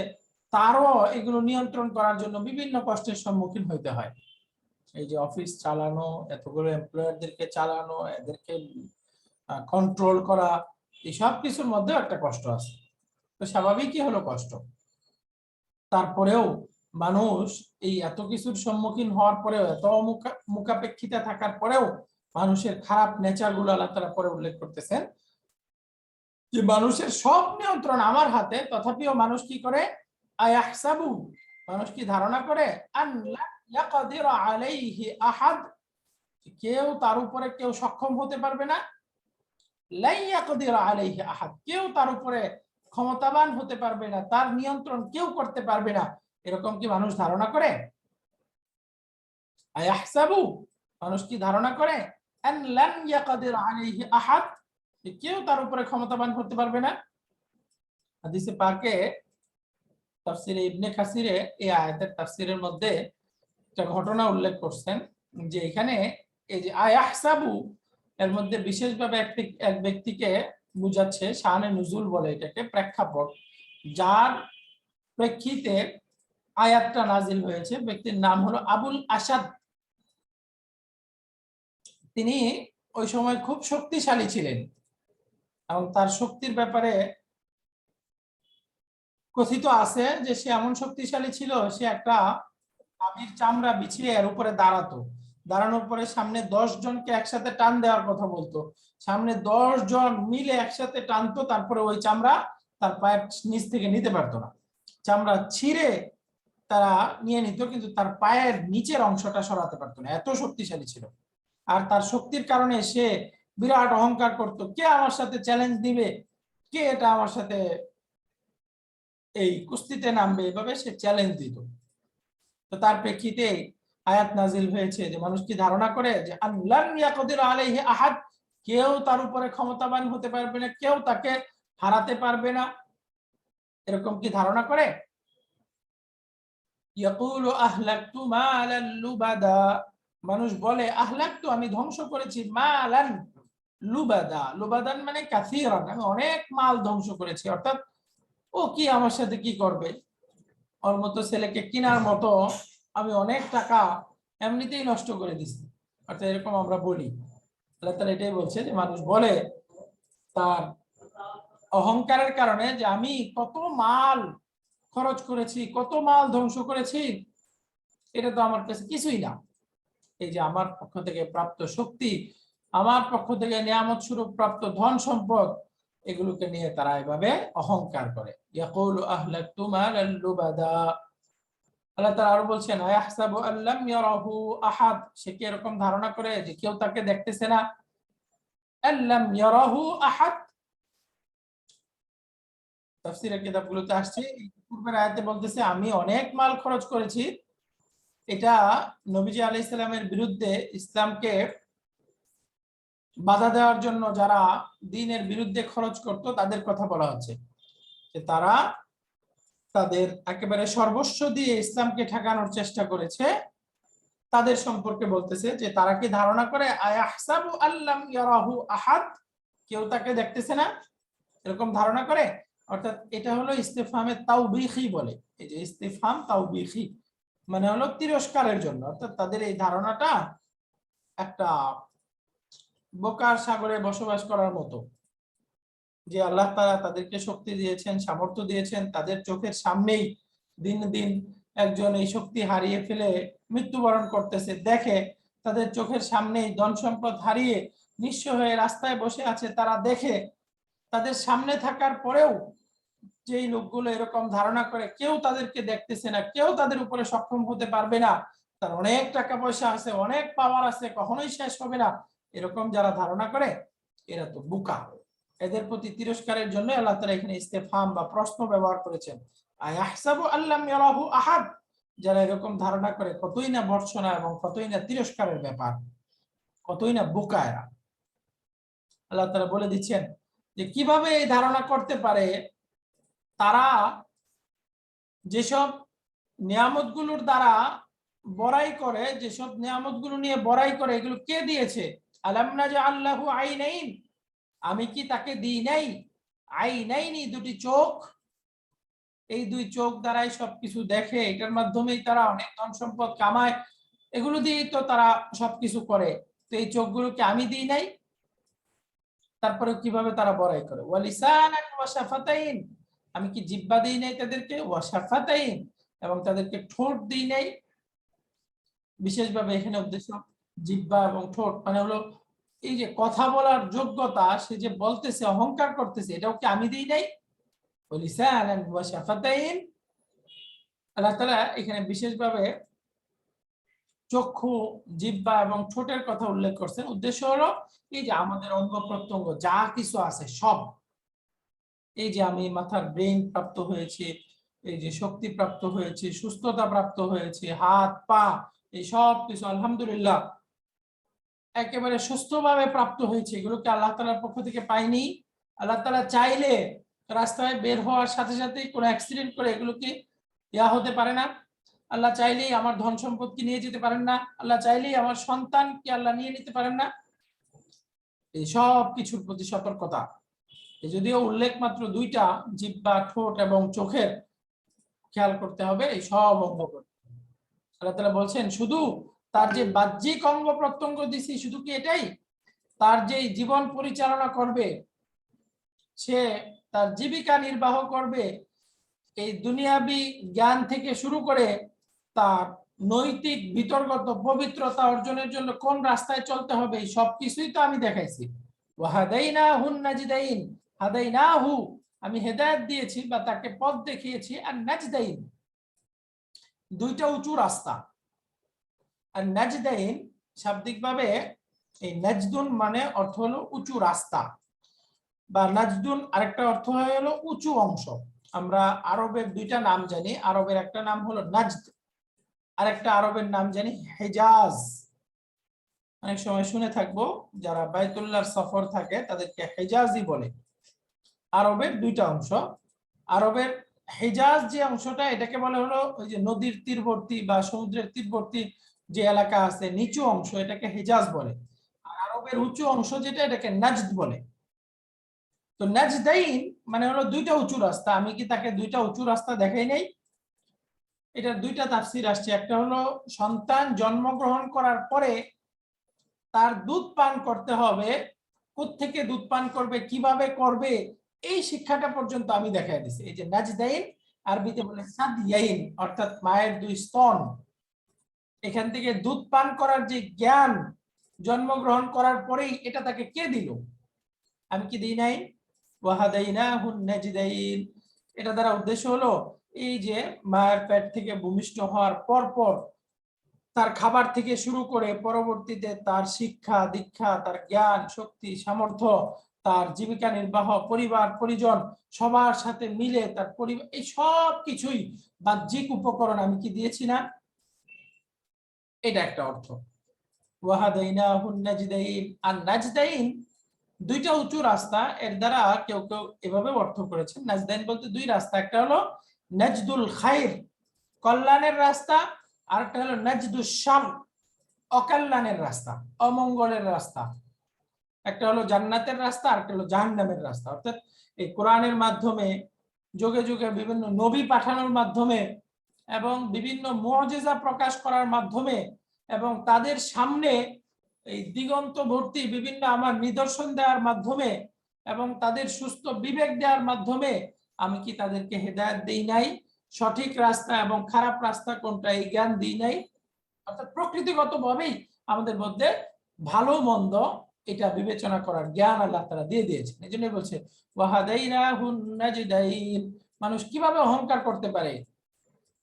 তারও এগুলো নিয়ন্ত্রণ করার জন্য বিভিন্ন কষ্টের সম্মুখীন হইতে হয়। এই যে অফিস চালানো, এতগুলো এমপ্লয়ারদেরকে চালানো, এদেরকে কন্ট্রোল করা, এই সব কিছুর মধ্যেও একটা কষ্ট আছে। তো স্বাভাবিকই হলো কষ্ট। তারপরেও মানুষ এই এত কিছুর সম্মুখীন হওয়ার পরেও, এত মুখাপেক্ষিতা থাকার পরেও মানুষের খারাপ নেচার গুলো আল্লাহ তাআলা পরে উল্লেখ করতেছেন যে মানুষের সব নিয়ন্ত্রণ আমার হাতে, তথাপিও মানুষ কি করে, আয়াহসাবু, মানুষ কি ধারণা করে আল্লা ইয়াকদির আলাইহি আহাদ, কেউ তার উপরে কেউ সক্ষম হতে পারবে না, লা ইয়াকদির আলাইহি আহাদ, কেউ তার উপরে ক্ষমতাবান হতে পারবে না, তার নিয়ন্ত্রণ কেউ করতে পারবে না, এরকম কি মানুষ ধারণা করে? আয়াহসাবু, মানুষ কি ধারণা করে আন লান ইয়াকদির আলাইহি আহাদ, কেউ তার উপরে ক্ষমতাবান হতে পারবে না? হাদিসে পাকে তাফসিরে ইবনে কাসিরে এই আয়াতের তাফসিরের মধ্যে একটা ঘটনা উল্লেখ করছেন যে এখানে এই যে আয়াহসাবু এর মধ্যে বিশেষভাবে এক ব্যক্তিকে বুঝাচ্ছে, শানে নুজুল বলে এটাকে, প্রেক্ষাপট, যার প্রেক্ষিতে আয়াতটা নাজিল হয়েছে। ব্যক্তির নাম হলো আবুল আসাদ। তিনি ওই সময় খুব শক্তিশালী ছিলেন এবং তার শক্তির ব্যাপারে কথিত আছে যে সে এমন শক্তিশালী ছিল, সে একটা আবির চামড়া বিছিয়ে এর উপরে দাঁড়াতো, দাঁড়ানোর পরে সামনে 10 জনকে একসাথে টান দেওয়ার কথা বলতো, সামনে 10 জন মিলে একসাথে টানতো, তারপরে ওই চামড়া তার পায়ের নিচ থেকে নিতে পারতো না, চামড়া ছিঁড়ে তারা নিয়ে নিত, কিন্তু তার পায়ের নিচের অংশটা সরাতে পারতো না, এত শক্তিশালী ছিল। আর তার শক্তির কারণে সে বিরাট অহংকার করত, কে আমার সাথে চ্যালেঞ্জ দিবে, কে এটা আমার সাথে এই কুস্তিতে নামবে, এভাবে সে চ্যালেঞ্জ দিত। তো তার প্রেক্ষিতে আয়াত নাজিল হয়েছে যে মানুষ কি ধারণা করে যে আল্লাহ ইয়াকদির আলাইহি আহাদ, কেউ তার উপরে ক্ষমতাবান হতে পারবে না, কেউ তাকে হারাতে পারবে না, এরকম কি ধারণা করে? ইয়াকুলু আহলাকতু মালান লুবাদা, মানুষ বলে আহলাকতু, আমি ধ্বংস করেছি, মালান লুবাদা, লুবাদান মানে কাসীরান, আমি অনেক মাল ধ্বংস করেছি, অর্থাৎ ও কি আমার সাথে কি করবে, ওর মতো ছেলেকে কেনার মতো আমি অনেক টাকা এমনিতেই নষ্ট করে দিচ্ছি, অর্থাৎ এরকম আমরা বলি। আল্লাহ তাআলা এটাই বলছে যে মানুষ বলে তার অহংকারের কারণে যে আমি কত মাল খরচ করেছি, কত মাল ধ্বংস করেছি, এটা তো আমার কাছে কিছুই না। এই যে আমার পক্ষ থেকে প্রাপ্ত শক্তি, আমার পক্ষ থেকে নিয়ামত স্বরূপ প্রাপ্ত ধন সম্পদ, এগুলোকে নিয়ে তারা এভাবে অহংকার করে। ইয়াকুলু আহলাকতু মালান লুবাদা। আল্লাহ তাআলা আরো বলছেন আয়াহসাবু আল্লাম ইয়ারাহু আহাদ, সে কি এরকম ধারণা করে যে কেউ তাকে দেখতেছে না? আল্লাম ইয়ারাহু আহাদ, তাফসীরের কিতাবগুলোতে আসছে, পূর্বের আয়াতে বলতেছে আমি অনেক মাল খরচ করেছি, এটা নবীজি আলাইহিস সালামের বিরুদ্ধে, ইসলামকে বাধা দেওয়ার জন্য যারা দ্বীনের বিরুদ্ধে খরচ করত তাদের কথা বলা হচ্ছে, যে তারা তাদের একেবারে সর্বস্ব দিয়ে ইসলামকে ঠেকানোর চেষ্টা করেছে, তাদের সম্পর্কে বলতেছে যে তারা কি ধারণা করে আয়াহসাবু আল্লাম ইয়ারাহু আহাদ, কেউ তাকে দেখতেছে না, এরকম ধারণা করে। অর্থাৎ এটা হলো ইস্তিফহামে তাওবিখি বলে, এই যে ইস্তিফহাম তাওবিখি মানে হলো তিরস্কারের জন্য, অর্থাৎ তাদের এই ধারণাটা একটা বোকার সাগরে বসবাস করার মতো, যে আল্লাহ তাআলা তাদেরকে শক্তি দিয়েছেন, সামর্থ্য দিয়েছেন, তাদের চোখের সামনেই দিন দিন একজন এই শক্তি হারিয়ে ফেলে মৃত্যুবরণ করতেছে, দেখে তাদের চোখের সামনেই ধন সম্পদ হারিয়ে নিঃস্ব হয়ে রাস্তায় বসে আছে, তারা দেখে, তাদের সামনে থাকার পরেও যেই লোকগুলো এরকম ধারণা করে কেউ তাদেরকে দেখতেছে না, কেউ তাদের উপরে সক্ষম হতে পারবে না, তার অনেক টাকা পয়সা আছে, অনেক পাওয়ার আছে, কখনোই শেষ হবে না, এরকম যারা ধারণা করে এরা তো বোকা। এদের প্রতি তিরস্কারের জন্য আল্লাহ তাআলা এখানে ইস্তেফহাম বা প্রশ্ন ব্যবহার করেছেন, আয়াহসাবু আল্লাম ইয়ারাহু আহাদ, যারা এরকম ধারণা করে কতই না ভর্ৎসনা এবং কতই না তিরস্কারের ব্যাপার, কতই না বোকা এরা। আল্লাহ তাআলা বলে দিচ্ছেন যে কিভাবে এই ধারণা করতে পারে, তারা যেসব নিয়ামতগুলোর দ্বারা বড়াই করে, যেসব নিয়ামতগুলো নিয়ে বড়াই করে, এগুলো কে দিয়েছে? আলাম নাজআল লাহু আইনাইন, আমি কি তাকে দিই নাই? আইনাইনি, দুটি চোখ, এই দুই চোখ দ্বারাই সবকিছু দেখে, এটার মাধ্যমেই তারা অনেক ধন সম্পদ কামায়, এগুলো দিয়েই তো তারা সবকিছু করে, তো এই চোখগুলোকে আমি দিই নাই? তারপরে কিভাবে তারা বড়াই করে, ওয়ালিসানান ওয়া শাফাতাইন, আমি কি জিহ্বা দিই নাই তাদেরকে, ওয়া শাফাতাইন, এবং তাদেরকে ঠোঁট দিই নাই? বিশেষভাবে এখানে উদ্দেশ্য জিহ্বা এবং ঠোঁট, মানে হলো এই যে কথা বলার যোগ্যতা, সে যে বলতেছে, অহংকার করতেছে, এটাও কি আমি দিই নাই? ওয়ালিসানান ওয়া শাফাতাইন, আল্লাহ তাআলা এখানে বিশেষভাবে চক্ষু, জিহ্বা এবং ঠোঁটের কথা উল্লেখ করছেন। উদ্দেশ্য হলো এই যে আমাদের অঙ্গ প্রত্যঙ্গ যা কিছু আছে সব, এই যে আমি মাথার ব্রেন প্রাপ্ত হয়েছে, এই যে শক্তি প্রাপ্ত হয়েছে, সুস্থতা প্রাপ্ত হয়েছে, হাত পা, এই সব কিছু আলহামদুলিল্লাহ একেবারে সুস্থভাবে প্রাপ্ত হয়েছে, এগুলোকে আল্লাহ তাআলার পক্ষ থেকে পাইনি? আল্লাহ তাআলা চাইলে রাস্তায় বের হওয়ার সাথে সাথেই কোনো অ্যাক্সিডেন্ট করে এগুলোকে হতে পারে না? আল্লাহ চাইলেই আমার ধন সম্পদ কি নিয়ে যেতে পারেন না? আল্লাহ চাইলেই আমার সন্তান কি আল্লাহ নিয়ে নিতে পারেন না? এই সব কিছুর প্রতি সতর্কতা। যদিও উল্লেখ মাত্র দুইটা, জিহ্বা, ঠোঁট এবং চোখের, খেয়াল করতে হবে এই সব অঙ্গ। আল্লাহ তাআলা বলছেন শুধু তার যে বাহ্যিক অঙ্গ প্রত্যঙ্গ দিছি শুধু কি এটাই? তার যে জীবন পরিচালনা করবে, সে তার জীবিকা নির্বাহ করবে, এই দুনিয়াবি জ্ঞান থেকে শুরু করে তার নৈতিক বিতর্গত পবিত্রতা অর্জনের জন্য কোন রাস্তায় চলতে হবে এই সবকিছুই তো আমি দেখাইছি। ওয়াহাদাইনাহুন নাজদাইন, হাদাইনাহু, আমি হেদায়েত দিয়েছি বা তাকে পথ দেখিয়েছি, আর নাজদাইন, দুইটা উঁচু রাস্তা। আর নাজদাইন শাব্দিকভাবে এই নাজদুন মানে অর্থ হলো উঁচু রাস্তা, বা নাজদুন আরেকটা অর্থ হলো উঁচু অংশ। আমরা আরবের দুইটা নাম জানি, আরবের একটা নাম হলো নাজদ, আরেকটা আরবের নাম জানি হেজাজ। অনেক সময় শুনে থাকবো যারা বাইতুল্লাহর সফর থাকে তাদেরকে হেজাজি বলে। আরবের দুইটা অংশ, আরবের হেজাজ যে অংশটা এটাকে বলে হলো ওই যে নদীর তীরবর্তী বা সমুদ্রের তীরবর্তী যে এলাকা আছে নিচু অংশ, এটাকে হেজাজ বলে। আর আরবের উঁচু অংশ যেটা এটাকে নাজদ বলে। তো নাজদাইন মানে হলো দুইটা উঁচু রাস্তা। আমি কি তাকে দুইটা উঁচু রাস্তা দেখাই নাই? এটার দুইটা তাফসীর আসছে। একটা হলো সন্তান জন্মগ্রহণ করার পরে তার দুধ পান করতে হবে, কোত্থেকে দুধ পান করবে, কিভাবে করবে, এই শিক্ষাটা পর্যন্ত আমি দেখাই দিছি। এই যে নাজদাইন আরবিতে বলে সাদিয়াইন, অর্থাৎ মায়ের দুই স্তন, এখান থেকে দুধ পান করার যে জ্ঞান জন্মগ্রহণ করার পরেই এটা তাকে কে দিল? আমি কি দিই নাই? ওয়াহাদাইনাহুন নাজদাইন, এটা দ্বারা উদ্দেশ্য হলো এই যে মায়ের পেট থেকে ভূমিষ্ঠ হওয়ার পর পর তার খাবার থেকে শুরু করে পরবর্তীতে তার শিক্ষা দীক্ষা, তার জ্ঞান শক্তি সামর্থ্য, তার জীবিকা নির্বাহ, পরিবার পরিজন সবার সাথে মিলে তার পরিবার, এই সব কিছুই বাহ্যিক উপকরণ আমি কি দিয়েছি না? এটা একটা অর্থ। ওয়াহাদাইনাহুন নাজদাইন, আর নাজদাইন দুইটা উঁচু রাস্তা, এর দ্বারা কেউ কেউ এভাবে অর্থ করেছেন নাজদাইন বলতে দুই রাস্তা। একটা হলো নাজদুল খাইর, কল্যাণের রাস্তা, আর একটা হলো নাজদুস শার, অকল্যাণের রাস্তা, অমঙ্গলের রাস্তা। একটা হলো জান্নাতের রাস্তা আর একটা হলো জাহান্নামের রাস্তা। অর্থাৎ এই কোরআনের মাধ্যমে যুগে যুগে বিভিন্ন নবী পাঠানোর মাধ্যমে এবং বিভিন্ন মুআজিজা প্রকাশ করার মাধ্যমে এবং তাদের সামনে এই দিগন্ত ভর্তি বিভিন্ন আমার নিদর্শন দেওয়ার মাধ্যমে এবং তাদের সুস্থ বিবেক দেওয়ার মাধ্যমে আমি কি তাদেরকে হেদায়েত দেই নাই? সঠিক রাস্তা এবং খারাপ রাস্তা কোনটা এই জ্ঞান দিই নাই? অর্থাৎ প্রকৃতিগতভাবেই আমাদের মধ্যে ভালো মন্দ এটা বিবেচনা করার জ্ঞান আল্লাহ তাআলা দিয়ে দিয়েছেন। এই জন্য বলছে ওয়াহাদাইনাহুন নাজদাইন, মানুষ কিভাবে অহংকার করতে পারে?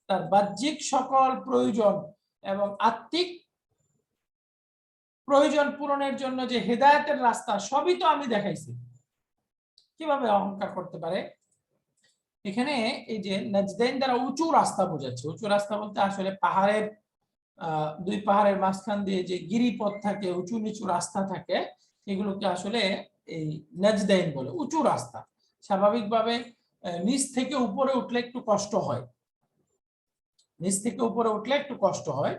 তার বাহ্যিক সকল প্রয়োজন এবং আত্মিক প্রয়োজন পূরণের জন্য যে হেদায়েতের রাস্তা সবই তো আমি দেখাইছি, কিভাবে অহংকার করতে পারে? এখানে এই যে নাজদাইন দ্বারা উঁচু রাস্তা বোঝাচ্ছে। উঁচু রাস্তা বলতে আসলে পাহাড়ের দুই পাহাড়ের মাঝখান দিয়ে যে গিরিপথ থাকে, উঁচু নিচু রাস্তা থাকে, এগুলোকে আসলে এই নাজদাইন বলে, উঁচু রাস্তা। স্বাভাবিকভাবে নিচ থেকে উপরে উঠলে একটু কষ্ট হয়, নিচ থেকে উপরে উঠলে একটু কষ্ট হয়।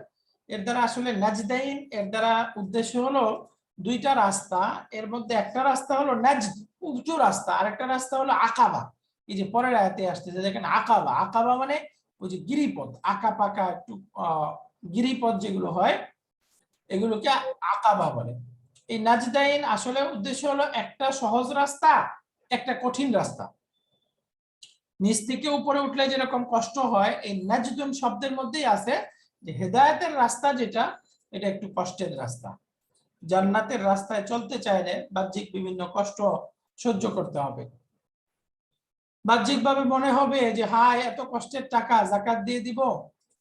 এর দ্বারা আসলে নাজদাইন এর দ্বারা উদ্দেশ্য হলো দুইটা রাস্তা, এর মধ্যে একটা রাস্তা হলো নাজদ, উঁচু রাস্তা, আর একটা রাস্তা হলো আকাবা। এই যে পরের আয়াতে আসতেছে দেখেন আকাবা, আকাবা মানে ওই যে গিরিপথ, আঁকা পাকা একটু গিরিপথ যেগুলো হয় এগুলোকে আকাবা বলে। এই নাজদাইন আসলে উদ্দেশ্য হলো একটা সহজ রাস্তা, একটা কঠিন রাস্তা। নিচ থেকে উপরে উঠলে যেরকম কষ্ট হয়, এই নাজদুন শব্দের মধ্যেই আছে যে হেদায়েতের রাস্তা যেটা, এটা একটু কষ্টের রাস্তা। জান্নাতের রাস্তায় চলতে চাইলে বাহ্যিক বিভিন্ন কষ্ট সহ্য করতে হবে। বাহ্যিকভাবে মনে হবে যে হায় এত কষ্টের টাকা যাকাত দিয়ে দিব,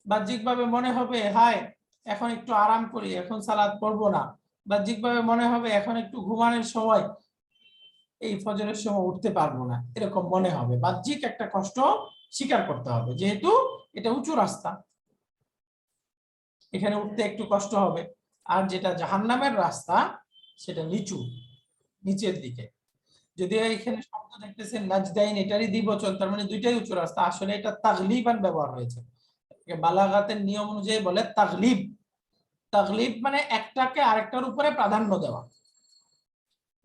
বাহ্যিকভাবে মনে হবে হায় এখন একটু আরাম করি, এখন সালাত পড়বো না, বাহ্যিকভাবে মনে হবে এখন একটু ঘুমানোর সময়, এই ফজরের সময় উঠতে পারবো না, এরকম মনে হবে। বাহ্যিক একটা কষ্ট স্বীকার করতে হবে, যেহেতু এটা উঁচু রাস্তা, এখানে উঠতে একটু কষ্ট হবে। আর যেটা জাহান্নামের রাস্তা সেটা নিচু, নিচের দিকে। যদিও এখানে শব্দ দেখতেছেন নাজদাইন, এটারই দ্বিবচন, তার মানে দুইটাই উঁচু রাস্তা। আসলে এটা তাগলিবান ব্যবহার হয়েছে, বালাগাতের নিয়ম অনুযায়ী বলে তাগলিব। তাগলিব মানে একটাকে আরেকটার উপরে প্রাধান্য দেওয়া।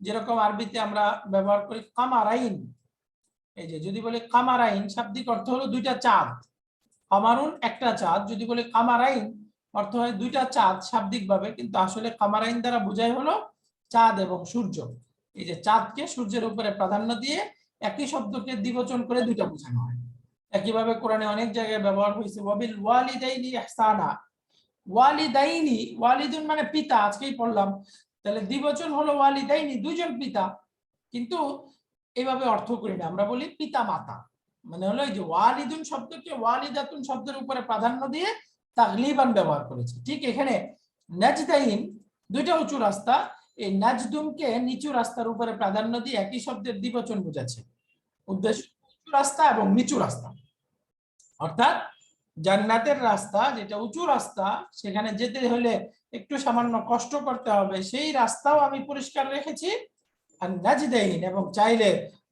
যেরকম আরবিতে আমরা ব্যবহার করি কামারাইন, এই যে যদি বলি কামারাইন শাব্দিক অর্থ হলো দুইটা চাঁদ, কামারুন একটা চাঁদ, যদি বলি কামারাইন অর্থ হয় দুইটা চাঁদ শাব্দিক ভাবে, কিন্তু আসলে কামারাইন দ্বারা বোঝায় হলো চাঁদ এবং সূর্য। এই যে চাঁদকে সূর্যের উপরে প্রাধান্য দিয়ে একই শব্দকে দ্বিবচন করে দুইটা বোঝানো হয়। একইভাবে কোরআনে অনেক জায়গায় ব্যবহার হয়েছে ওয়াবিল ওয়ালিদাইনি ইহসানা, ওয়ালিদাইনি, ওয়ালিদুন মানে পিতা, আজকেই পড়লাম, তাহলে দ্বিবচন হলো ওয়ালিদাইনি, দুইজন পিতা, কিন্তু এইভাবে অর্থ করি না, আমরা বলি পিতা মাতা, মানে হলো এই যে ওয়ালিদুন শব্দকে ওয়ালিদাতুন শব্দের উপরে প্রাধান্য দিয়ে তাগলিবান ব্যবহার করেছে। ঠিক এখানে নাজদাইন দুইটা উঁচু রাস্তা, এই নাজদুনকে নিচু রাস্তার উপরে প্রাধান্য দিয়ে একই শব্দের দ্বিবচন বোঝাচ্ছে, উদ্দেশ্য উঁচু রাস্তা এবং নিচু রাস্তা। অর্থাৎ জান্নাতের রাস্তা যেটা উঁচু রাস্তা, সেখানে যেতে হলে একটু সামান্য কষ্ট করতে হবে, সেই রাস্তাও আমি পরিষ্কার রেখেছি। আর নাজদাইন এবং চাইলে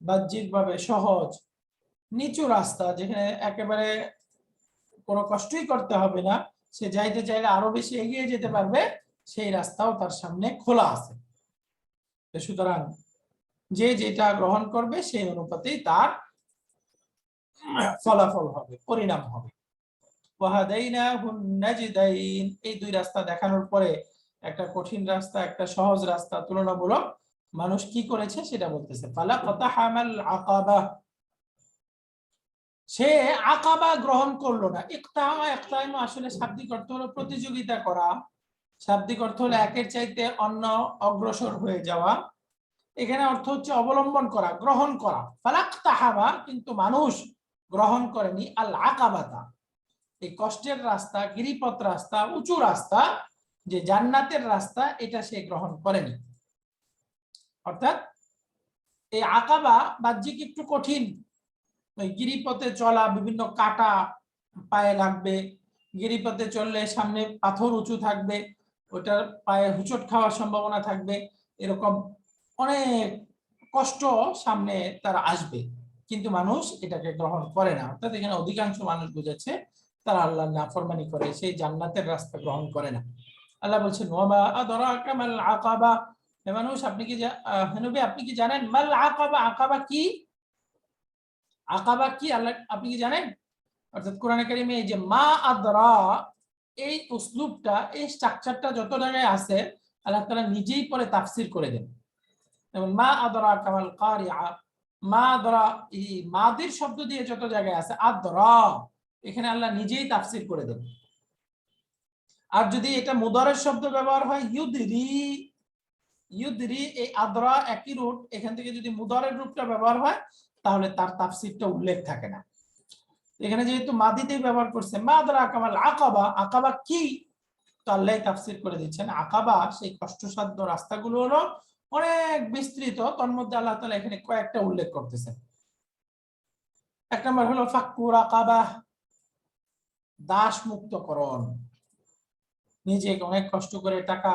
বাহ্যিকভাবে সহজ নিচু রাস্তা, যেখানে একেবারে কোনো কষ্টই করতে হবে না, সে যাইতে চাইলে আরো বেশি এগিয়ে যেতে পারবে, সেই রাস্তাও তার সামনে খোলা আছে। সুতরাং যে যেটা গ্রহণ করবে সেই অনুপাতেই তার ফলাফল হবে, পরিণাম হবে। এই দুই রাস্তা দেখানোর পরে একটা কঠিন রাস্তা একটা সহজ রাস্তা তুলনামূলক মানুষ কি করেছে সেটা বলতেছে। ফালাকাতাহামাল আকাবা, সে আকাবা গ্রহণ করলো না। ইকতামা, ইকতামা আসলে শাব্দিক অর্থ হলো প্রতিযোগিতা করা, শাব্দিক অর্থ হলো একের চাইতে অন্য অগ্রসর হয়ে যাওয়া, এখানে অর্থ হচ্ছে অবলম্বন করা, গ্রহণ করা। ফালাকতাহামা, কিন্তু মানুষ গ্রহণ করেনি আল আকাবাতা, এই কষ্টের রাস্তা, গিরিপথ রাস্তা, উঁচু রাস্তা, যে জান্নাতের রাস্তা, এটা সে গ্রহণ করেনি। অর্থাৎ এই আকাবা বাহ্যিক একটু কঠিন, ওই গিরিপথে চলা, বিভিন্ন কাটা পায়ে লাগবে, গিরিপথে চললে সামনে পাথর উঁচু থাকবে, ওটার পায়ে হুচট খাওয়ার সম্ভাবনা থাকবে, এরকম অনেক কষ্ট সামনে তারা আসবে, কিন্তু মানুষ এটাকে গ্রহণ করে না। অর্থাৎ এখানে অধিকাংশ মানুষ বুঝেছে তারা আল্লাহর নাফরমানি করে, সেই জান্নাতের রাস্তা গ্রহণ করে না। আল্লাহ বলছেন ওয়ামা আদরাকা মাল আকাবা, হে মানুষ আপনি কি নবী আপনি কি জানেন মাল আকাবা, আকাবা কি? আকাবা কি আল্লাহ আপনি কি জানেন? অর্থাৎ কোরআনে কারিমে এই যে মা আদরা, এই উসলুবটা, এই স্ট্রাকচারটা যত জায়গায় আছে আল্লাহ তাআলা নিজেই পরে তাফসীর করে দেন। যেমন মা আদরা কামাল কারিআ, মা আদরা এই মাদির শব্দ দিয়ে যত জায়গায় আছে আদরা, এখানে আল্লাহ নিজেই তাফসীর করে দেন। আর যদি এটা মুদারের শব্দ ব্যবহার হয় ইউদরি, ইউদরি, এই আদরা একই রুট, এখান থেকে যদি মুদারের রূপটা ব্যবহার হয় তাহলে তার তাফসীরটা উল্লেখ থাকে না। এখানে যেহেতু মাদিতেই ব্যবহার করছে মা আদরা কামাল আকাবা, আকাবা কি, তো আল্লাহ তাফসীর করে দিচ্ছেন আকাবা সেই কষ্টসাধ্য রাস্তাগুলো হলো অনেক বিস্তৃত, তার মধ্যে আল্লাহ তাআলা এখানে কয়েকটা উল্লেখ করতেছেন। এক নম্বর হলো ফাক্কু রাকাবা, দাস মুক্তকরণ, নিজে অনেক কষ্ট করে টাকা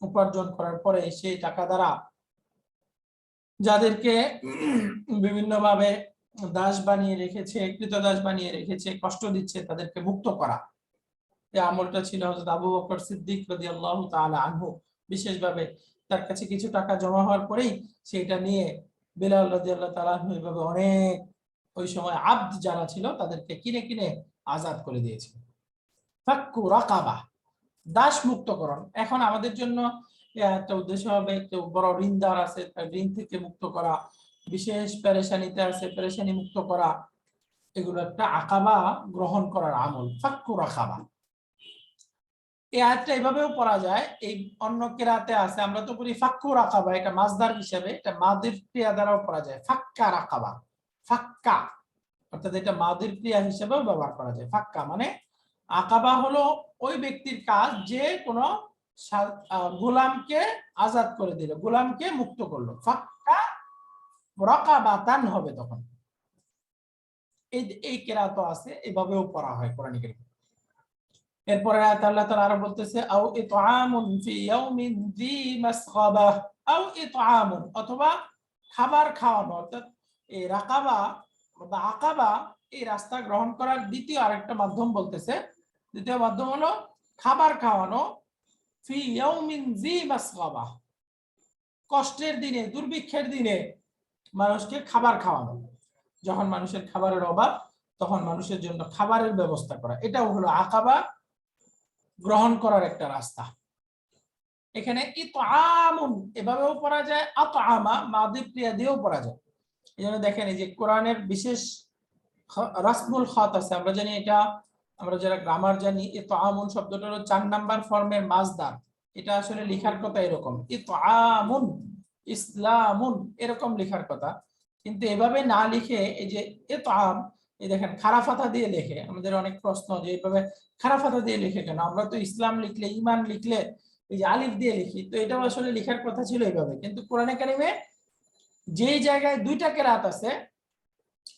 উপার্জন করার পরে সেই টাকা দ্বারা যাদেরকে বিভিন্নভাবে দাস বানিয়ে রেখেছে, কৃতদাস বানিয়ে রেখেছে, কষ্ট দিচ্ছে, তাদেরকে মুক্ত করা। এই আমলটা ছিল হযরত আবু বকর সিদ্দিক রাদিয়াল্লাহু তাআলা আনহু, বিশেষভাবে তার কাছে কিছু টাকা জমা হওয়ার পরেই সেটা নিয়ে বিলাল রাদিয়াল্লাহু তাআলা আনহু এইভাবে অনেক ওই সময় আব্দ যারা ছিল তাদেরকে কিনে কিনে আজাদ করে দিয়েছিল। ফাক্কু রাকাবা, দাস মুক্তকরণ। এখন আমাদের জন্য একটা উদ্দেশ্য হবে, কেউ বড় ঋণদার আছে তার ঋণ থেকে মুক্ত করা, বিশেষ পেরেশানিতে আছে পেরেশানি মুক্ত করা, এগুলো একটা আকাবা গ্রহণ করার আমল, ফাক্কু রাকাবা। এই আয়াতটা এভাবেও পড়া যায়, এই অন্য কিরাতে আছে, আমরা তো পড়ি ফাক্কু রাকাবা, এটা মাসদার হিসেবে, এটা মাদির ক্রিয়া দ্বারাও পড়া যায় ফাক্কা রাকাবা, ফাক্কা, অর্থাৎ এটা মাদির ক্রিয়া হিসেবেও ব্যবহার করা যায়। ফাক্কা মানে আকাবা হলো ওই ব্যক্তির কাজ যে কোনো গোলামকে আজাদ করে দিল, গোলামকে মুক্ত করলো, ফাক্কা রাকাবাতান হবে তখন। এই কিরাত আছে, এভাবেও পড়া হয় কোরআনে কারীমে। এরপরে আয়াত আল্লাহ তাআলা আরো বলতেছে আও ইতআমুন ফি ইয়াউমিন যী মাসগাবা, আও ইতআমুন, অথবা খাবার খাওয়ানো। অর্থাৎ এই রাকাবা বা আকাবা এই রাস্তা গ্রহণ করার দ্বিতীয় আরেকটা মাধ্যম বলতেছে, দ্বিতীয় মাধ্যম হলো খাবার খাওয়ানো, ফি ইয়াউমিন যী মাসগাবা, কষ্টের দিনে, দুর্ভিক্ষের দিনে মানুষকে খাবার খাওয়ানো। যখন মানুষের খাবারের অভাব, তখন মানুষের জন্য খাবারের ব্যবস্থা করা, এটাও হলো আকাবা গ্রহণ করার একটা রাস্তা। এখানে ইতআমুন এভাবেও পড়া যায়, আতআমা মাদি ক্রিয়া দিয়েও পড়া যায়। এই জন্য দেখেন এই যে কোরআনের বিশেষ রাসমুল খাত আছে, আমরা জানি এটা, আমরা যারা গ্রামার জানি, ইতআমুন শব্দটা হলো 4 নাম্বার ফর্মের মাজদার। এটা আসলে লেখার কথা এরকম, ইতআমুন ইসলামুন এরকম লেখার কথা, কিন্তু এভাবে না লিখে এই যে ইতআম, এই দেখেন খারা ফাতা দিয়ে লেখে। আমাদের অনেক প্রশ্ন যে এইভাবে খারা ফাতা দিয়ে লিখে কেন, আমরা তো ইসলাম লিখলে, ঈমান লিখলে এই যে আলিফ দিয়ে লিখি, তো এটাও আসলে লেখার কথা ছিল এইভাবে। কিন্তু কোরআনে কারিমে যে জায়গায় দুইটা কেরাত আছে,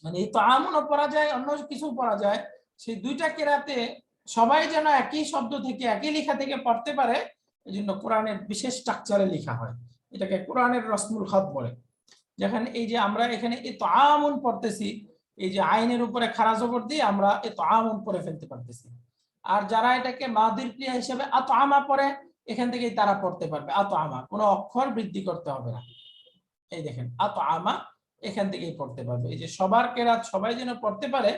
মানে ইতআমুনও পড়া যায়, অন্য কিছু পড়া যায়, সেই দুইটা কেরাতে সবাই যেন একই শব্দ থেকে, একই লেখা থেকে পড়তে পারে, এই জন্য কোরআনের বিশেষ স্ট্রাকচারে লেখা হয়, এটাকে কোরআনের রসমুল খাত বলে। যেখানে এই যে আমরা এখানে ইতআমুন পড়তেছি, এই যে আইনের উপরে খারা জবর দিয়ে আমরা ইতআমুন পড়ে ফেলতে পারতেছি। আর যারা এটাকে মাদির ক্রিয়া হিসেবে আতআমা পড়ে, এখান থেকেই তারা পড়তে পারবে আতআমা, কোনো অক্ষর বৃদ্ধি করতে হবে না। এই দেখেন আতআমা এখান থেকেই পড়তে পারবে। এই যে সবার কেরাত সবাই যেন পড়তে পারে,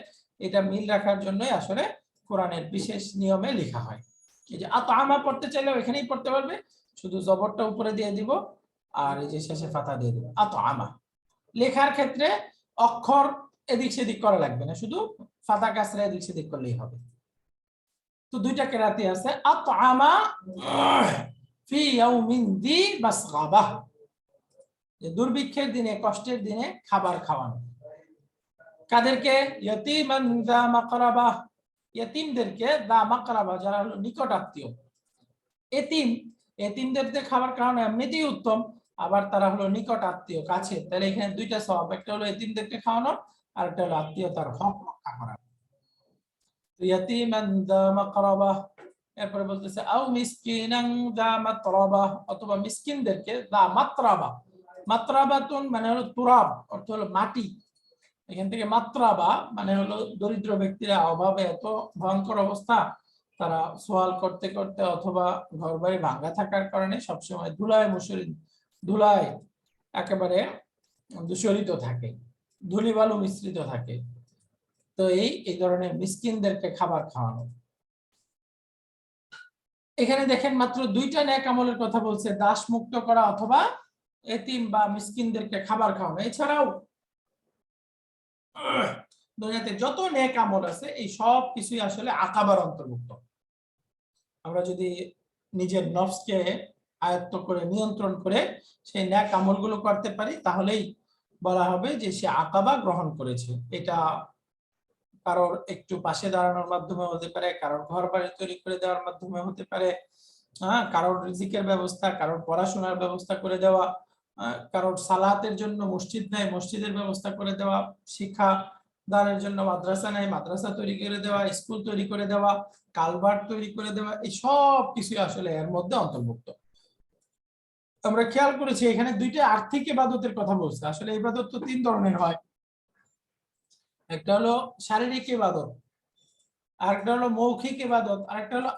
এটা মিল রাখার জন্যই আসলে কোরআনের বিশেষ নিয়মে লেখা হয়। এই যে আতআমা পড়তে চাইলেও এখানেই পড়তে পারবে, শুধু জবরটা উপরে দিয়ে দিব আর এই যে শেষে ফাতা দিয়ে দিব, আতআমা। লেখার ক্ষেত্রে অক্ষর এদিক সেদিক করা লাগবে না, শুধু ফাতা কাসরা এদিক সেদিক করলেই হবে। তো দুইটা কেরাতি আছে, আতআমা ফি ইয়াউমিন দি মাসগাবাহ, যে দুর্ভিক্ষের দিনে, কষ্টের দিনে খাবার খাওয়ানো। কাদেরকে? ইয়াতীমান যা মাকরাবা, ইয়াতীমদেরকে, দা মাকরাবা যারা হলো নিকট আত্মীয়। এতিম, এতিমদেরকে খাবার খাওয়ানো এমনিতেই উত্তম, আবার তারা হলো নিকট আত্মীয়, কাছে। তাহলে এখানে দুইটা সওয়াব, একটা হলো এতিমদেরকে খাওয়ানো, আর একটা হলো আত্মীয়তার হক রক্ষা করা। ইয়াতীমান যা মাকরাবা, এরপরে বলতেছে আও মিসকিনান যা মাতরাবা, অথবা মিসকিনদেরকে দা মাতরাবা। মাতরাবাতুন মানে হলো তুরাব, অর্থ হলো মাটি। এখান থেকে মাতরাবা মানে হলো দরিদ্র ব্যক্তিরা অভাবে এত ভয়ঙ্কর অবস্থা, তারা সোয়াল করতে করতে অথবা ঘর বাড়ি ভাঙ্গা থাকার কারণে সবসময় ধুলায় মুসরিত, ধুলায় একেবারে দূষরিত থাকে, ধুলিবালু মিশ্রিত থাকে। তো এই ধরনের মিসকিনদেরকে খাবার খাওয়ানো। এখানে দেখেন মাত্র দুইটা নেক আমলের কথা বলছে, দাস মুক্ত করা অথবা এতিম বা মিসকিনদেরকে খাবার খাওয়ানো। এছাড়াও দুনিয়াতে যত নেক আমল আছে, এই সব কিছুই আসলে আকাবার অন্তর্ভুক্ত। আমরা যদি নিজের নফসকে আয়ত্ত করে, নিয়ন্ত্রণ করে সেই নেক আমলগুলো করতে পারি, তাহলেই বলা হবে যে সে আকাবা গ্রহণ করেছে। এটা কারোর একটু পাশে দাঁড়ানোর মাধ্যমে হতে পারে, কারোর ঘর বাড়ি তৈরি করে দেওয়ার মাধ্যমে হতে পারে, কারোর রিজিকের ব্যবস্থা, কারোর পড়াশোনার ব্যবস্থা করে দেওয়া, কারোর সালাতের জন্য মসজিদ নাই, মসজিদের ব্যবস্থা করে দেওয়া, শিক্ষা দানের জন্য মাদ্রাসা নাই, মাদ্রাসা তৈরি করে দেওয়া, স্কুল তৈরি করে দেওয়া, কালভার্ট তৈরি করে দেওয়া, এই সব কিছু আসলে এর মধ্যে অন্তর্ভুক্ত। আমরা খেয়াল করেছি এখানে দুইটা আর্থিক ইবাদতের কথা বলছে। আসলে ইবাদত তো 3 ধরনের হয়, একটা হলো শারীরিক ইবাদত, আরেকটা হলো মৌখিক ইবাদত, আরেকটা হলো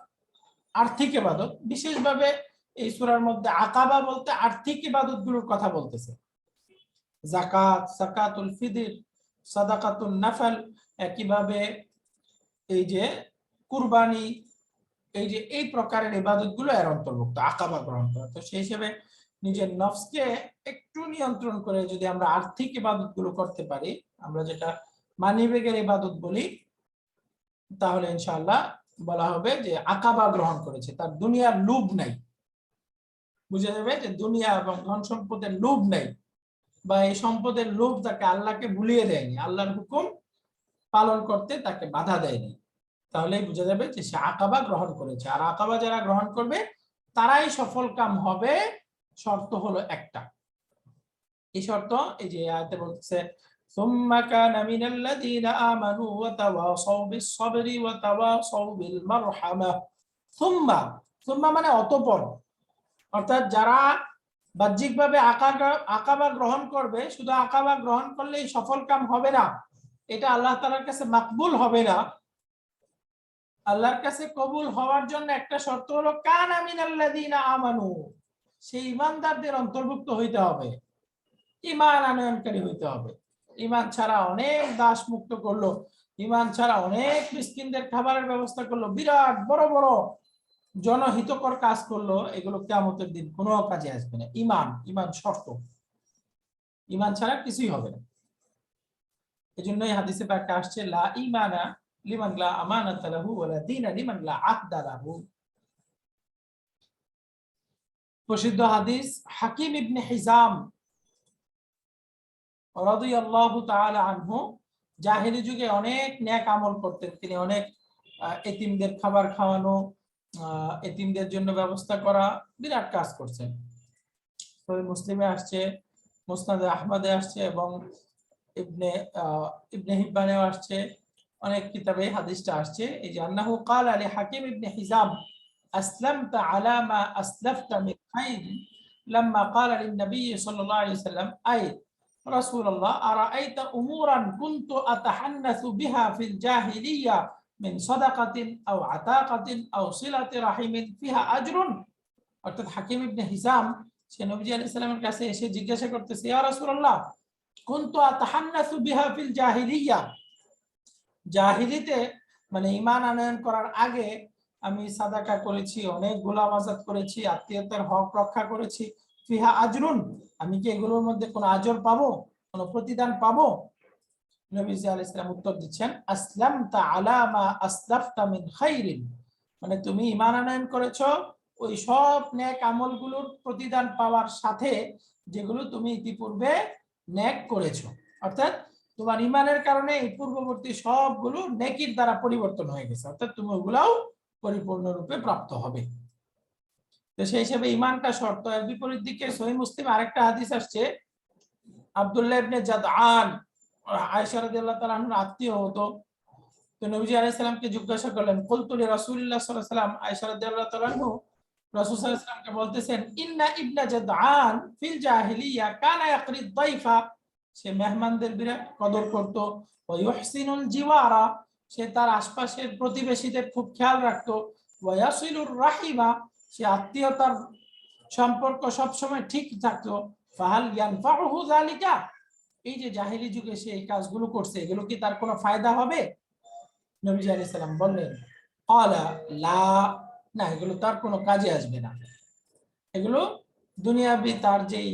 আর্থিক ইবাদত। বিশেষভাবে এই সূরার মধ্যে আকাবা বলতে আর্থিক ইবাদত গুলোর কথা বলতেছে, যাকাত, যাকাতুল ফিতর, সাদাকাতুন নাফল, একইভাবে এই যে কুরবানি, এই যে এই প্রকারের ইবাদত গুলো এর অন্তর্ভুক্ত আকাবা গ্রহণ করা। তো সেই হিসেবে নিজের নফসকে একটু নিয়ন্ত্রণ করে যদি আমরা আর্থিক ইবাদত গুলো করতে পারি, আমরা যেটা মানিবেগের ইবাদত বলি, তাহলে ইনশাআল্লাহ বলা হবে যে আকাবা গ্রহণ করেছে, তার দুনিয়ার লোভ নাই। বুঝা যাবে যে দুনিয়া এবং ধন সম্পদের লোভ নাই, বা এই সম্পদের লোভ তাকে আল্লাহকে ভুলিয়ে দেয়নি, আল্লাহর হুকুম পালন করতে তাকে বাধা দেয়নি। তাহলেই বোঝা যাবে যে সে আকাবা গ্রহণ করেছে। আর আকাবা যারা গ্রহণ করবে তারাই সফল কাম হবে। শর্ত হলো একটা, এই শর্ত এই যে আয়াতে বলছে সুম্মা কানা মিনাল্লাযীনা আমানু ওয়া তাওয়াসাউ বিস-সাবরি ওয়া তাওয়াসাউ বিল মারহামা। সুম্মা, সুম্মা মানে অতঃপর, অর্থাৎ যারা বাহ্যিকভাবে আকাবা গ্রহণ করবে, শুধু আকাবা গ্রহণ করলেই সফল কাম হবে না, এটা আল্লাহ তাআলার কাছে মাকবুল হবে না। আল্লাহর কাছে কবুল হওয়ার জন্য একটা শর্ত হলো কানা মিনাল্লাযীনা আমানু, সেই ইমানদারদের অন্তর্ভুক্ত হইতে হবে, ইমান আনয়নকারী হইতে হবে। ইমান ছাড়া অনেক দাস মুক্ত করলো, ইমান ছাড়া অনেক মিসকিনদের খাবারের ব্যবস্থা করলো, বিরাট বড় বড় জনহিতকর কাজ করলো, এগুলো কিয়ামতের দিন কোনো কাজে আসবে না। ইমান, ইমান শর্ত, ইমান ছাড়া কিছুই হবে না। এজন্যই হাদিসে পাকে আসছে লা ঈমানা লিমান লা আমানাতা লাহু ওয়া লা দীনা লিমান লা আহদা লাহু। প্রসিদ্ধ হাদিস, হাকিম ইবনে হিজাম রাদিয়াল্লাহু তাআলা আনহু জাহেলি যুগে অনেক নেক আমল করতেন। তিনি অনেক এতিমদের খাবার খাওয়ানো, এতিমদের জন্য ব্যবস্থা করা, বিরাট কাজ করছেন। সহিহ মুসলিমে আসছে, মুসনাদে আহমদে আসছে এবং ইবনে হিব্বানেও আসছে, অনেক কিতাবে হাদিসটা আসছে। এই যে আন্নাহু ক্বালা লি হাকিম ইবনে হিজাম আসলামতা আলা মা আসলাফতা মিন খাইর লাম্মা ক্বালা লিন নবী সাল্লাল্লাহু আলাইহি ওয়াসাল্লাম আই রাসূলুল্লাহ আরাআইতা উমুরান কুনতু আতাহান্নাসু বিহা ফিল জাহিলিয়া মিন সাদাকাতিন আও আতাকাতিন আও সিলাতি রাহিমিন ফিহা আজরুন। অর্থাৎ হাকিম ইবনে হিজাম সে নবী আলাইহিস সালামের কাছে এসে জিজ্ঞাসা করতেছে, ইয়া রাসূলুল্লাহ কুনতু আতাহান্নাসু বিহা ফিল জাহিলিয়া, জাহিলিতে মানে ঈমান আনয়ন করার আগে আমি সাদাকা করেছি, অনেক গোলাম আযাদ করেছি, আত্মীয়তার হক রক্ষা করেছি, ফিহা আজরুন, আমি কি এগুলোর মধ্যে কোনো আজর পাবো, কোনো প্রতিদান পাবো? নবী আলাইহিস সালাম উত্তর দিচ্ছেন, আসলামতা আলা মা আসলাফতা মিন খাইরিন, মানে তুমি ঈমান আনয়ন করেছো ওই সব নেক আমলগুলোর প্রতিদান পাওয়ার সাথে যেগুলো তুমি ইতিপূর্বে নেক করেছো। অর্থাৎ তোমার ঈমানের কারণে এই পূর্ববর্তী সবগুলো নেকির দ্বারা পরিবর্তন হয়ে গেছে, অর্থাৎ তুমি ওগুলাও পরিপূর্ণরূপে প্রাপ্ত হবে। তো সেই হিসেবে ঈমানটা শর্ত। এর বিপরীত দিকে সহিহ মুসলিম আরেকটা হাদিস আসছে, আব্দুল্লাহ ইবনে জাদআন আয়েশা রাদিয়াল্লাহু তাআলা আনহার আত্মীয় হতো। তো নবী আলাইহিস সালামকে জিজ্ঞাসা করলেন, কুলতু লি রাসূলিল্লাহ সাল্লাল্লাহু আলাইহি ওয়াসাল্লাম, আয়েশা রাদিয়াল্লাহু তাআলা আনহু রাসূল সাল্লাল্লাহু আলাইহি ওয়াসাল্লামকে বলতেছেন, ইন্না ইবনা জাদআন ফিল জাহিলিয়া কানা ইয়াকরি দাইফা, সে মেহমানদের বিরাট কদর করত, ওয়া ইউহসিনুল জিওয়ারা, সে তার আশপাশের প্রতিবেশীদের খুব খেয়াল রাখতো, ওয়া ইয়াসিলুর রাহিমা, সে আত্মীয়তার সম্পর্ক সব সময় ঠিক থাকতো। ফাহাল ইয়ানফাউহু যালিকা, এই যে জাহেলি যুগে সে এই কাজগুলো করছে, এগুলো কি তার কোনো ফায়দা হবে? নবী আলাইহিস সালাম বললেন, ক্বালা লা, না, এগুলো তার কোনো কাজে আসবে না। এগুলো দুনিয়াবি তার যেই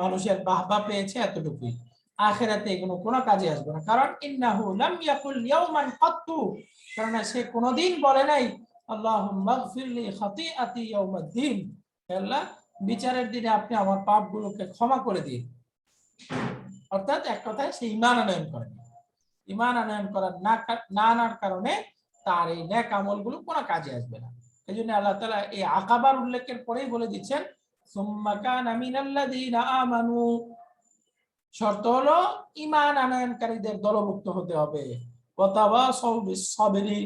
মানুষের বাহবা পেয়েছে এতটুকুই, আখিরাতে এগুলো কোনো কাজে আসবে না। কারণ ইন্নাহু লাম ইয়াকুল ইয়াওমান কাত্তু, কারণ সে কোনোদিন বলে নাই আল্লাহুম্মা গফিরলি খাতিআতি ইয়াউমাদ্দিন, আল্লাহ বিচারের দিনে আপনি আমার পাপগুলোকে ক্ষমা করে দিন। অর্থাৎ এক কথায় সে ঈমান আনয়ন করে, ঈমান আনয়ন করার না আনার কারণে তার এই নেক আমলগুলো কোনো কাজে আসবে না। এই জন্য আল্লাহ তাআলা এই আকাবার উল্লেখের পরেই বলে দিচ্ছেন, সুম্মা কানা মিনাল্লাযীনা আমানু, শর্ত হলো ঈমান আনয়নকারীদের দলভুক্ত হতে হবে, ওয়াতাওয়াসাউ বিস-সাবরি,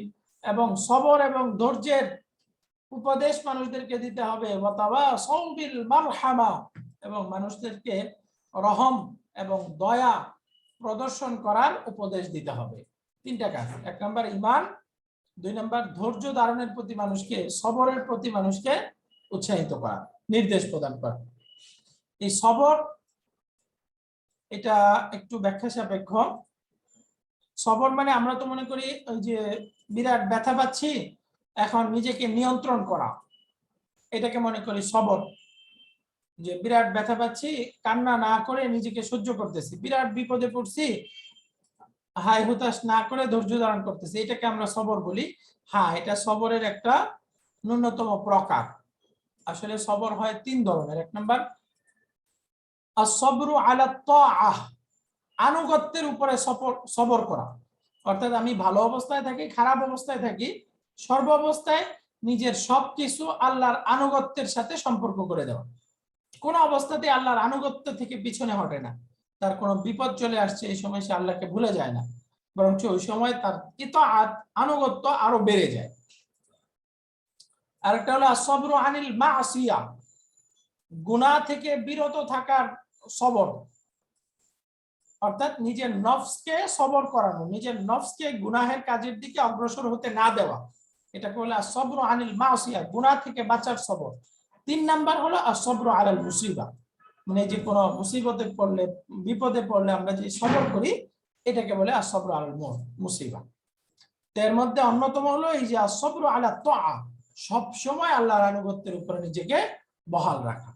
এবং সবর এবং ধৈর্যের উপদেশ মানুষদেরকে দিতে হবে, ওয়াতাওয়াসাউ বিল মারহামা, এবং মানুষদেরকে রহম এবং দয়া প্রদর্শন করার উপদেশ দিতে হবে। তিনটা কাজ, এক নম্বর ঈমান, দুই নম্বর ধৈর্য ধারণের প্রতি মানুষকে, সবরের প্রতি মানুষকে উৎসাহিত করা, নির্দেশ প্রদান করা। এই সবর, এটা একটু ব্যাখ্যা সাপেক্ষ। সবর মানে আমরা তো মনে করি ওই যে বিরাট ব্যথা পাচ্ছি, এখন নিজেকে নিয়ন্ত্রণ করা, এটাকে মনে করি সবর। যে বিরাট ব্যথা পাচ্ছি, কান্না না করে নিজেকে সহ্য করতেছি, বিরাট বিপদে পড়ছি, হাই হুতাশ না করে ধৈর্য ধারণ করতেছি, এটাকে আমরা সবর বলি। হ্যাঁ, এটা সবরের একটা ন্যূনতম প্রকার। আসলে সবর হয় তিন ধরনের। এক নম্বর as-sabru ala at-ta'ah, আনুগত্যের উপরে সবর করা। অর্থাৎ আমি ভালো অবস্থায় থাকি, খারাপ অবস্থায় থাকি, সর্ব অবস্থায় নিজের সবকিছু আল্লাহর আনুগত্যের সাথে সম্পর্ক করে দেওয়া। কোন অবস্থাতে আল্লাহর আনুগত্য থেকে পিছনে হটে না। তার কোনো বিপদ চলে আসছে, এই সময় সে আল্লাহকে ভুলে যায় না, বরং ওই সময় তার ইতাআত, আনুগত্য আরো বেড়ে যায়। আরেকটা হলো as-sabru আনিল মাসিয়া, গুনাহ থেকে বিরত থাকার সবর। অর্থাৎ নিজের নফসকে সবর করানো, নিজের নফসকে গুনাহের কাজের দিকে অগ্রসর হতে না দেওয়া, এটাকে বলে as-sabru আনিল মাসিয়া, গুনাহ থেকে বাঁচার সবর। 3 নাম্বার হলো আসবরু আলাল মুসিবা, মানে যে কোনো মুসিবতে পড়লে, বিপদে পড়লে আমরা যে সবর করি এটাকে বলে আসবরু আলাল মুসিবা। এর মধ্যে অন্যতম হলো এই যে আসবরু আলা তাআ, সব সময় আল্লাহর আনুগত্যের উপরে নিজেকে বহাল রাখা।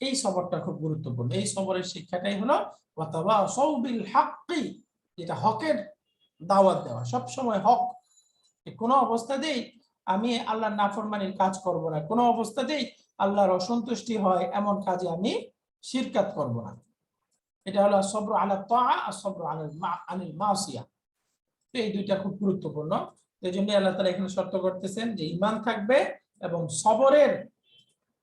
এই সবরটা খুব গুরুত্বপূর্ণ। এই সবরের শিক্ষাটাই হলো ওয়াতাওয়াসাউ বিল হাক্কি, যেটা হকের দাওয়াত দেওয়া, সব সময় হক। কোনো অবস্থাতেই আমি আল্লাহর নাফরমানির কাজ করব না, কোনো অবস্থাতেই আল্লাহর অসন্তুষ্টি হয় এমন কাজে আমি শিরকাত করব না। এটা হলো আসবরু আলা তাআ, আসবরু আনিল মাসিয়া। এই দুইটা খুব গুরুত্বপূর্ণ। এই জন্য আল্লাহ তাআলা এখানে শর্ত করতেছেন যে ঈমান থাকবে এবং সবরের,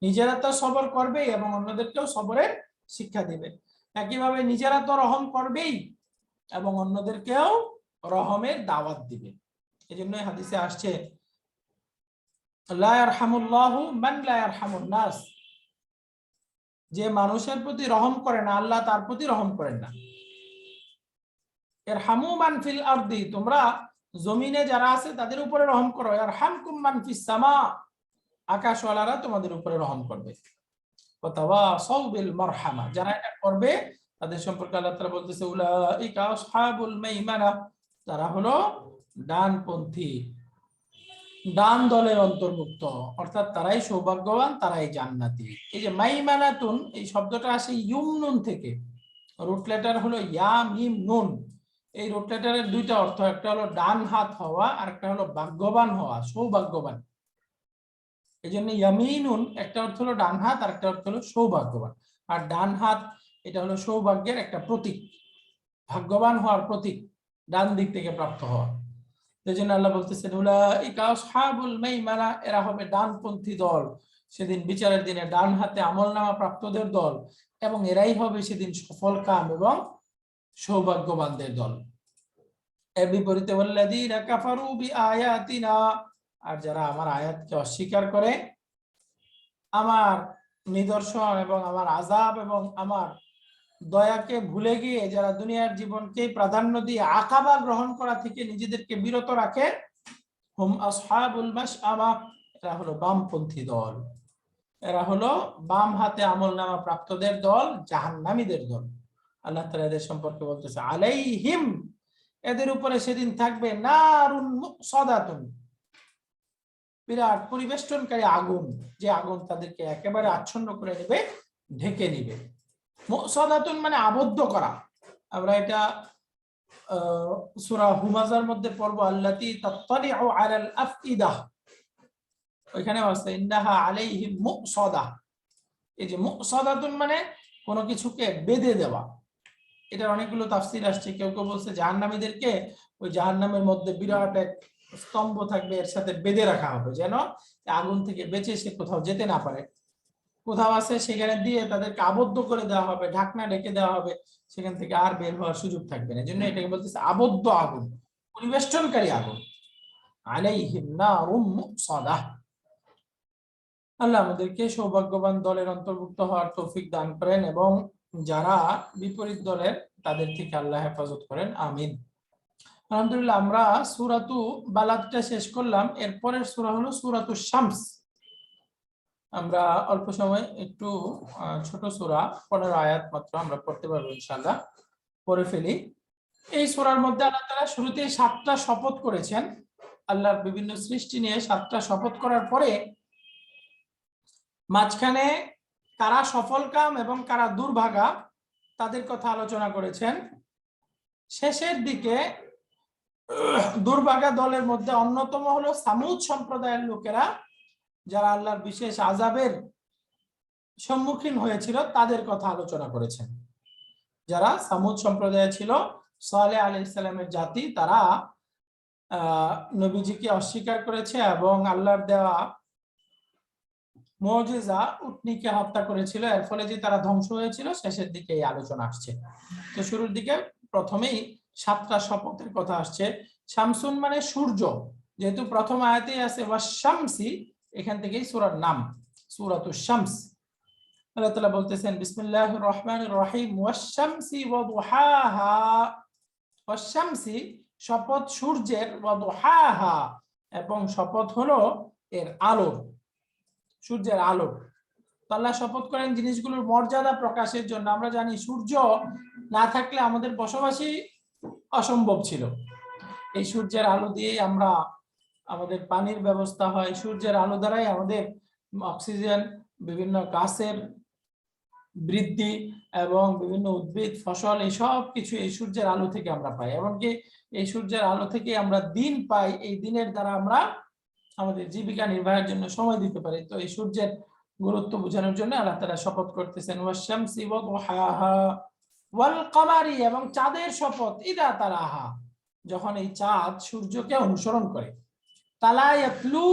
নিজেরা তো সবর করবে এবং অন্যদেরকেও সবরের শিক্ষা দিবে। একইভাবে নিজেরা তো রহম করবেই এবং অন্যদেরকেও রহমের দাওয়াত দিবে। এই জন্য হাদিসে আসছে লা ইয়ারহামুল্লাহু মান লা ইয়ারহামুন নাস, যে মানুষের প্রতি রহম করে না আল্লাহ তার প্রতি রহম করেন না। ইরহামু মান ফিল আরদি, তোমরা জমিনে যারা আছে তাদের উপরে রহম করো। ইয়ারহামকুম মান ফিস সামা, আকাশওয়ালারা তোমাদের উপরে রহম করবে। ওয়াতাওয়াসাউ বিল মারহামা, যারা এটা করবে তাদের সম্পর্কে আল্লাহ তাআলা বলতেছে উলাইকা আসহাবুল মাইমানা, তারা হলো ডানপন্থী, ডান দলের অন্তর্ভুক্ত, অর্থাৎ তারাই সৌভাগ্যবান, তারাই জান্নাতি। এই যে মাইমানাতুন, এই শব্দটা আসে ইউমনুন থেকে, রুট লেটার হলো ইয়া মিম নুন। এই রুট লেটারের দুইটা অর্থ, একটা হলো ডান হাত হওয়া আর একটা হলো ভাগ্যবান হওয়া, সৌভাগ্যবান। এই জন্য ইয়ামিনুন একটা অর্থ হলো ডান হাত আর একটা অর্থ হলো সৌভাগ্যবান। আর ডান হাত এটা হলো সৌভাগ্যের একটা প্রতীক, ভাগ্যবান হওয়ার প্রতীক, ডান দিক থেকে প্রাপ্ত হওয়া। এই জন্য আল্লাহ বলতেছেন উলাইকা আসহাবুল মাইমানা, এরা হবে ডানপন্থী দল সেদিন বিচারের দিনে, ডান হাতে আমলনামা প্রাপ্তদের দল, এবং এরাই হবে সেদিন সফলকাম এবং সৌভাগ্যবানদের দল। এর বিপরীতে ওয়াল্লাযীনা কাফারু বিআয়াতিনা, আর যারা আমার আয়াতকে অস্বীকার করে, আমার নিদর্শন এবং আমার আযাব এবং আমার দয়াকে ভুলে গিয়ে যারা দুনিয়ার জীবনকে প্রাধান্য দিয়ে আকাবা গ্রহণ করা থেকে নিজেদেরকে বিরত রাখে, হুম আসহাবুল মাশআমা, এরা হলো বামপন্থী দল, এরা হলো বাম হাতে আমলনামা প্রাপ্তদের দল, জাহান্নামীদের দল। আল্লাহ তাআলা এদের সম্পর্কে বলতেছে আলাইহিম, এদের উপরে সেদিন থাকবে নারুন মুসাদাতুন, বিরাট পরিবেষ্টনকারী আগুন, যে আগুন তাদেরকে একেবারে আচ্ছন্ন করে নেবে, ঢেকে নিবে। মুসাদাতুন মানে আবদ্ধ করা। আমরা এটা সূরা হুমাযার মধ্যে পড়ব, আল্লাতী তাত্তালিউ আলাল আফইদাহ, ওইখানে আছে ইন্নাহা আলাইহিম মুসাদা। এই যে মুসাদাতুন মানে কোনো কিছুকে বেঁধে দেওয়া। এটার অনেকগুলো তাফসীর আসছে। কেউ কেউ বলছে জাহান্নামীদেরকে ওই জাহান্নামের মধ্যে বিরাট এক স্তম্ভ থাকবে, এর সাথে বেঁধে রাখা হবে, যেন আগুন থেকে বেঁচে সে কোথাও যেতে না পারে। কোথাও আছে সেখানে দিয়ে তাদেরকে আবদ্ধ করে দেওয়া হবে, ঢাকনা ঢেকে দেওয়া হবে, সেখান থেকে আর বের হওয়ার সুযোগ থাকবে না। এই জন্য এটাকে বলতেছে আবদ্ধ আগুন, পরিবেষ্টনকারী আগুন। আলাইহিম নারুম মুসাদাহ। আল্লাহ আমাদেরকে সৌভাগ্যবান দলের অন্তর্ভুক্ত হওয়ার তৌফিক দান করেন এবং যারা বিপরীত দলের তাদের থেকে আল্লাহ হেফাজত করেন, আমিন। আলহামদুলিল্লাহ, আমরা সূরাতু বালাদটা শেষ করলাম। এরপরের সূরা হলো সূরাতুশ শামস। আমরা অল্প সময় একটু ছোট সূরা, 15 আয়াত মাত্র আমরা পড়তে পারবো ইনশাআল্লাহ, পড়ে ফেলি। এই সূরার মধ্যে আল্লাহ তাআলা শুরুতেই 7টা শপথ করেছেন। আল্লাহর বিভিন্ন সৃষ্টি নিয়ে 7টা শপথ করার পরে মাঝখানে কারা সফলকাম এবং কারা দুর্ভাগা তাদের কথা আলোচনা করেছেন। শেষের দিকে দুর্ভাগা দলের মধ্যে অন্যতম হলো সামুদ সম্প্রদায়ের লোকেরা, যারা আল্লাহর বিশেষ আযাবের সম্মুখীন হয়েছিল, তাদের কথা আলোচনা করেছেন। যারা সামুদ সম্প্রদায় ছিল, সালেহ আলাইহিস সালামের জাতি, তারা নবীজিকে অস্বীকার করেছে এবং আল্লাহর দেওয়া মুজিজা উটনীকে হত্যা করেছিল। এর ফলে যে তারা ধ্বংস হয়েছিল, শেষের দিকে এই আলোচনা আসছে। তো শুরুর দিকে প্রথমেই 7টা শপথের কথা আসছে। শামসুন মানে সূর্য, যেহেতু প্রথম আয়াতেই আছে ওয়াশ-শামসি, এখান থেকেই সূরার নাম সূরাতুশ শামস। আল্লাহ তাআলা বলতেছেন বিসমিল্লাহির রহমানির রহিম ওয়াশ-শামসি ওয়া দুহাহা, ওয়াশ-শামসি শপথ সূর্যের, ওয়া দুহাহা এবং শপথ হলো এর আলো, সূর্যের আলো। আল্লাহ শপথ করেন জিনিসগুলোর মর্যাদা প্রকাশের জন্য। আমরা জানি সূর্য না থাকলে আমাদের বসবাসই অসম্ভব ছিল। এই সূর্যের আলো দিয়ে আমরা আমাদের পানির ব্যবস্থা হয়, সূর্যের আলো দ্বারাই আমাদের অক্সিজেন, বিভিন্ন গাছের বৃদ্ধি এবং বিভিন্ন উদ্ভিদ, ফসল, এই সব কিছু এই সূর্যের আলো থেকে আমরা পাই। এমনকি এই সূর্যের আলো থেকে আমরা দিন পাই, এই দিনের দ্বারা আমরা আমাদের জীবিকা নির্বাহের জন্য সময় দিতে পারি। তো এই সূর্যের গুরুত্ব বোঝানোর জন্য আল্লাহ তাআলা শপথ করতেছেন ওয়াশ-শামসি ওয়া দুহাহা ওয়াল কমারি, এবং চাঁদের শপথ ইদা তালাহা, যখন এই চাঁদ সূর্যকে অনুসরণ করে। তালা ইয়াতলু,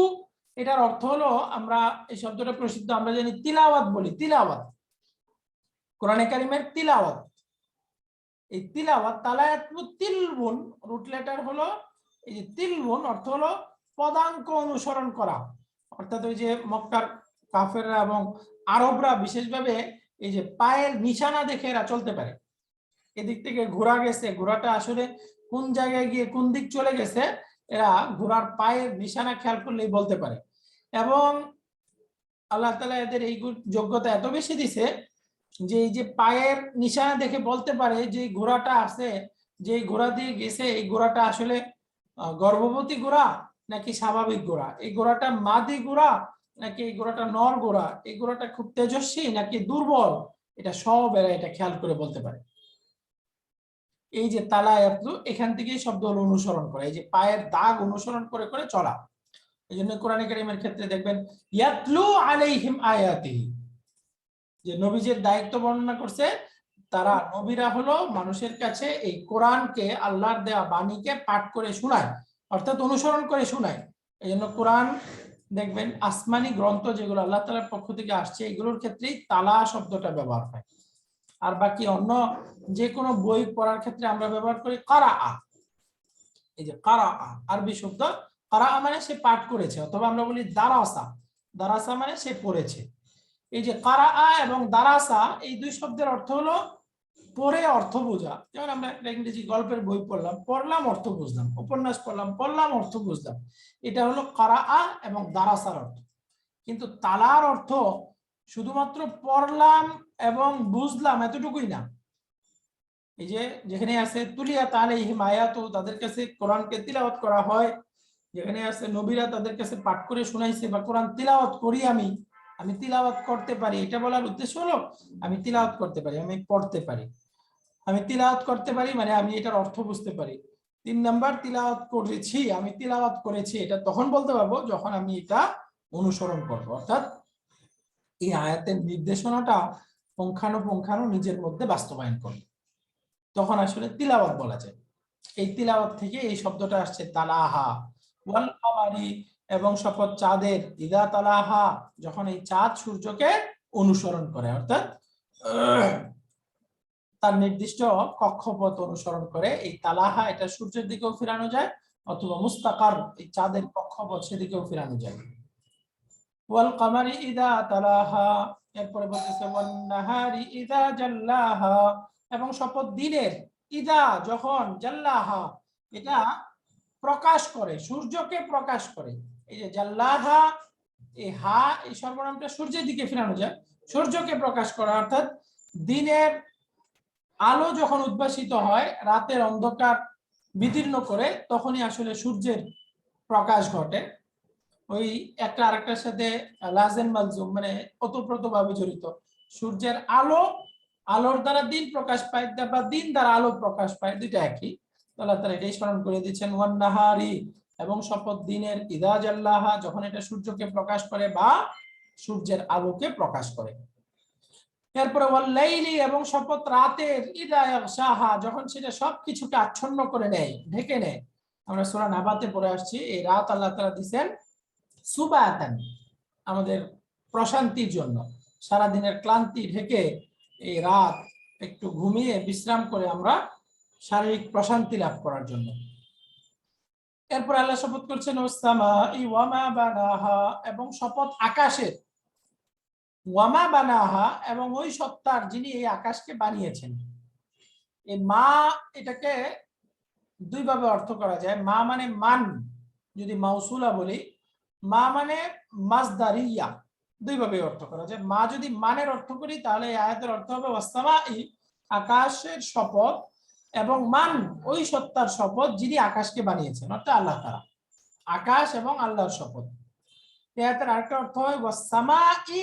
এটার অর্থ হলো, আমরা এই শব্দটা প্রসিদ্ধ, আমরা জানি তিলাওয়াত বলি, তিলাওয়াত, কোরআনে কারিমের তিলাওয়াত। এই তিলাওয়াত তালা ইয়াতলু তিলবুন, রুট লেটার হলো এই যে তিলবুন, অর্থ হলো পদাঙ্ক অনুসরণ করা। অর্থাৎ ওই যে মক্কার কাফেররা এবং আরবরা বিশেষভাবে এই যে পায়ের নিশানা দেখে এরা চলতে পারে। এদিক থেকে ঘোড়া গেছে, ঘোড়াটা আসলে কোন জায়গায় গিয়ে কোন দিক চলে গেছে, এরা ঘোড়ার পায়ের নিশানা খেয়াল করলেই বলতে পারে। এবং আল্লাহ তাআলা এদের এই যোগ্যতা এত বেশি দিছে যে এই যে পায়ের নিশানা দেখে বলতে পারে যে ঘোড়াটা আছে, যে ঘোড়া দিয়ে গেছে, এই ঘোড়াটা আসলে গর্ভবতী ঘোড়া নাকি স্বাভাবিক ঘোড়া, এই ঘোড়াটা মাদি ঘোড়া নাকি এই ঘোড়াটা নর ঘোড়া, এই ঘোড়াটা খুব তেজস্বী নাকি দুর্বল, এটা সব এরা এটা খেয়াল করে বলতে পারে। এই যে তালা ইয়াতলু, এখান থেকেই শব্দ হলো অনুসরণ করা, এই যে পায়ের দাগ অনুসরণ করে করে চলা। এই জন্য কোরআনে কারীমের ক্ষেত্রে দেখবেন ইয়াতলু আলাইহিম আয়াতিহি, যে নবীদের দায়িত্ব বর্ণনা করছে, তারা নবীরা হলো মানুষের কাছে এই কোরআনকে, আল্লাহর দেওয়া বাণীকে পাঠ করে শোনায়, অর্থাৎ অনুসরণ করে শোনায়। এই জন্য কোরআন দেখবেন আসমানি গ্রন্থ যেগুলো আল্লাহ তাআলার পক্ষ থেকে আসছে, এগুলোর ক্ষেত্রেই তালা শব্দটা ব্যবহার হয়। আর বাকি অন্য যে কোনো বই পড়ার ক্ষেত্রে আমরা ব্যবহার করি কারা। এই যে কারা আরবি শব্দ, কারা মানে সে পাঠ করেছে, অথবা আমরা বলি দারাসা, দারাসা মানে সে পড়েছে। এই যে কারা এবং দারাসা, এই দুই শব্দের অর্থ হলো পড়ে অর্থ বোঝা। যেমন আমরা একটা ইংরেজি গল্পের বই পড়লাম, পড়লাম অর্থ বুঝলাম, উপন্যাস পড়লাম, পড়লাম অর্থ বুঝলাম, এটা হলো কারা এবং দারাসার অর্থ। কিন্তু তালার অর্থ শুধুমাত্র পড়লাম এবং বুঝলাম এতটুকুই না। এই যে যেখানে আছে তুলিয়াত আলাইহিম আয়াতু, তাদের কাছে কোরআনকে তিলাওয়াত করা হয়, যেখানে আছে নবীরা তাদের কাছে পাঠ করে শোনাইছে বা কোরআন তিলাওয়াত করি, আমি তিলাওয়াত করতে পারি, এটা বলার উদ্দেশ্য হলো আমি তিলাওয়াত করতে পারি, আমি পড়তে পারি। আমি তিলাওয়াত করতে পারি মানে আমি এটার অর্থ বুঝতে পারি। 3 নাম্বার তিলাওয়াত করেছি, আমি তিলাওয়াত করেছি, এটা তখন বলতে পারবো যখন আমি এটা অনুসরণ করব, অর্থাৎ এই আয়াতের নির্দেশনাটা পুঙ্খানুপুঙ্খানু নিজের মধ্যে বাস্তবায়ন করব, তখন আসলে তিলাওয়াত বলা যায়। এই তিলাওয়াত থেকে এই শব্দটা আসছে তালাহা ওয়াল কমারি, এবং শপথ চাঁদের, ইদা তালাহা, যখন এই চাঁদ সূর্যকে অনুসরণ করে, অর্থাৎ তার নির্দিষ্ট কক্ষপথ অনুসরণ করে। এই তালাহা এটা সূর্যের দিকেও ফিরানো যায়, অথবা মুস্তাকার এই চাঁদের কক্ষপথ সেদিকেও ফিরানো যায়। ওয়াল কমারি ইদা তালাহা, এরপরে বলতেছে ওয়ান নাহারি ইদা জাল্লাহা, এবং শপথ দিনের, ইদা যখন, জাল্লাহা এটা প্রকাশ করে, সূর্যকে প্রকাশ করে। এই যে জাল্লাহা, এই হা, এই সর্বনামটা সূর্যের দিকে ফিরানো যায়, সূর্যকে প্রকাশ করা, অর্থাৎ দিনের আলো যখন উদ্ভাসিত হয়, রাতের অন্ধকার বিদীর্ণ করে, তখনই আসলে সূর্যের প্রকাশ ঘটে। ওই একটা আরেকটার সাথে লাজেম মালজুম, মানে ওতপ্রোতভাবে জড়িত। সূর্যের আলো, আলোর দ্বারা দিন প্রকাশ পায়, বা দিন দ্বারা আলো প্রকাশ পায়, দুইটা একই। আল্লাহ তাআলা এটাই স্মরণ করে দিচ্ছেন ওয়ান নাহারি, এবং শপথ দিনের, ইদা জাল্লাহা যখন এটা সূর্যকে প্রকাশ করে বা সূর্যের আলোকে প্রকাশ করে। এরপরে ওয়াল লাইলি, এবং শপথ রাতের, ইদা ইয়াগশাহা যখন সেটা সবকিছুকে আচ্ছন্ন করে নেয়, ঢেকে নেয়। আমরা সূরা নাবাতে পড়ে আসছি, এই রাত আল্লাহ তাআলা দিবেন সুবাতান, আমাদের প্রশান্তির জন্য, সারা দিনের ক্লান্তি ঢেকে এই রাত একটু ঘুমিয়ে বিশ্রাম করে আমরা শারীরিক প্রশান্তি লাভ করার জন্য। এরপর আল্লাহ শপথ করছেন ওয়াসসামাই ওয়া মা বানাহা, এবং শপথ আকাশের, ওয়ামা বানাহা এবং ওই সত্তার যিনি এই আকাশকে বানিয়েছেন। এই মা, এটাকে দুই ভাবে অর্থ করা যায়। মা মানে মান, যদি মাউসুলা বলি, মা মানে মাজদারিয়া, দুইভাবে অর্থ করা যায়। মা যদি মানের অর্থ করি তাহলে এই আয়াতের অর্থ হবে ওয়াসসামাই, আকাশের শপথ, এবং মান, ওই সত্তার শপথ যিনি আকাশকে বানিয়েছেন, অর্থাৎ আল্লাহ তাআলা। আকাশ এবং আল্লাহর শপথ। এই আয়াতের আরেকটা অর্থ হয় ওয়াসসামাই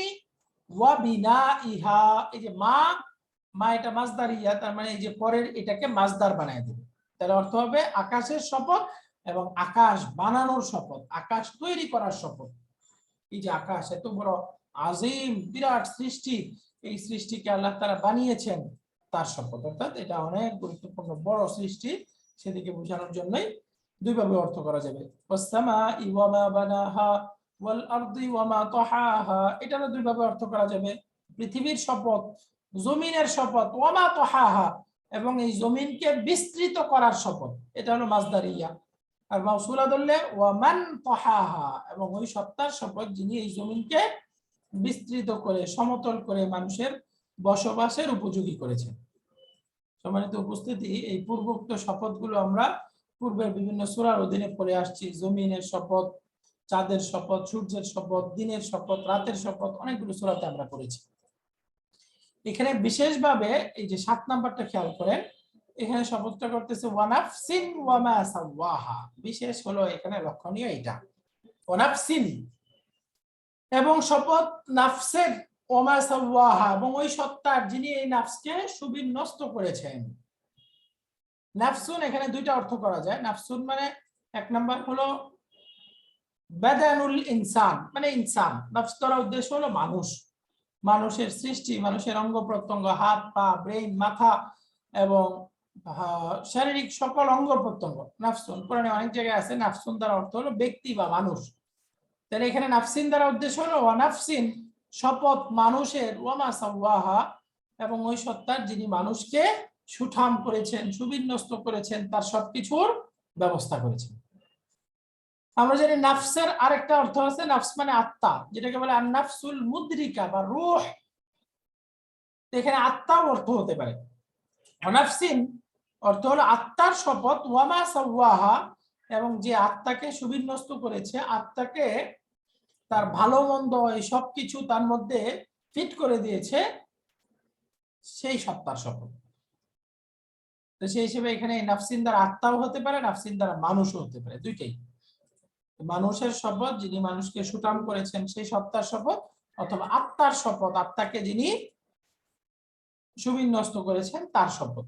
ওয়া বিনাইহা। এই যে মা, মা এটা মাসদারিয়া, তার মানে এই যে পরের এটাকে মাসদার বানায় দেবে। তার অর্থ হবে আকাশের শপথ এবং আকাশ বানানোর শপথ, আকাশ তৈরি করার শপথ। এই যে আকাশ এত বড় আজিম বিরাট সৃষ্টি, এই সৃষ্টিকে আল্লাহ তাআলা বানিয়েছেন তার শপথ, অর্থাৎ এটা অনেক গুরুত্বপূর্ণ বড় সৃষ্টি, সেদিকে বোঝানোর জন্যই দুইভাবে অর্থ করা যাবে। ওয়াসসামাই ওয়া মা বানাহা ওয়াল আরদি ওয়া মা তাহাহা, এটারও দুইভাবে অর্থ করা যাবে। পৃথিবীর শপথ, জমিনের শপথ, ওয়া মা তাহাহা, এবং এই জমিনকে বিস্তৃত করার শপথ, এটা হলো মাসদারিয়া। আর মাউসুলা ধরলে ওয়া মান তাহাহা, এবং ওই সত্তার শপথ যিনি এই জমিনকে বিস্তৃত করে সমতল করে মানুষের বসবাসের উপযোগী করেছেন। সম্মানিত উপস্থিতি, এই পূর্বোক্ত শপথগুলো আমরা পূর্বের বিভিন্ন সূরার অধীনে পড়ে আসছি। জমিনের শপথ, চাঁদের শপথ, সূর্যের শপথ, দিনের শপথ, রাতের শপথ, অনেকগুলো সূরাতে আমরা পড়েছি। এখানে বিশেষভাবে এই যে 7 নাম্বারটা খেয়াল করেন, এখানে শপথটা করতেছে ওয়ানাফসিন ওয়া মা সাওয়াহা। বিশেষ হলো এখানে লক্ষণীয় এটা, ওয়ানাফসিন, এবং শপথ নাফসের, ওয়া মা সাওয়াহা, এবং ওই সত্তার যিনি এই নাফসকে সুবিন্যস্ত করেছেন। নাফসুন এখানে দুইটা অর্থ করা যায়। নাফসুন মানে এক নাম্বার হলো বাদানুল ইনসান, মানে ইনসান। নাফস দ্বারা উদ্দেশ্য হলো মানুষ, মানুষের সৃষ্টি, মানুষের অঙ্গ প্রত্যঙ্গ, হাত পা, ব্রেইন, মাথা এবং শারীরিক সকল অঙ্গ প্রত্যঙ্গ নাফসুন। কোরআনে অনেক জায়গায় আছে নাফসুন দ্বারা অর্থ হলো ব্যক্তি বা মানুষ। তাহলে এখানে নাফসিন দ্বারা উদ্দেশ্য হলো ওয়ানাফসিন, শপথ মানুষের, ওয়া মা সাওয়াহা, এবং ওই সত্তার যিনি মানুষকে সুঠাম করেছেন, সুবিন্যস্ত করেছেন, তার সবকিছুর ব্যবস্থা করেছেন। আমরা জানি নাফসের আরেকটা অর্থ আছে, নাফস মানে আত্মা, যেটাকে বলে আন-নাফসুল মুদরিকা বা রূহ। এখানে আত্মাও অর্থ হতে পারে। ওয়ানাফসিন অর্থ হলো আত্মার শপথ, ওয়া মা সাওয়াহা, এবং যে আত্মাকে সুবিন্যস্ত করেছে, আত্মাকে তার ভালো মন্দ এই সবকিছু তার মধ্যে ফিট করে দিয়েছে, সেই সত্তার শপথ। তো সেই হিসেবে এখানে নাফসিন দ্বারা আত্মাও হতে পারে, নাফসিন দ্বারা মানুষও হতে পারে, দুইটাই। মানুষের শপথ যিনি মানুষকে সুঠাম করেছেন সেই সত্তার শপথ, অথবা আত্মার শপথ, আত্মাকে যিনি সুবিন্যস্ত করেছেন তার শপথ।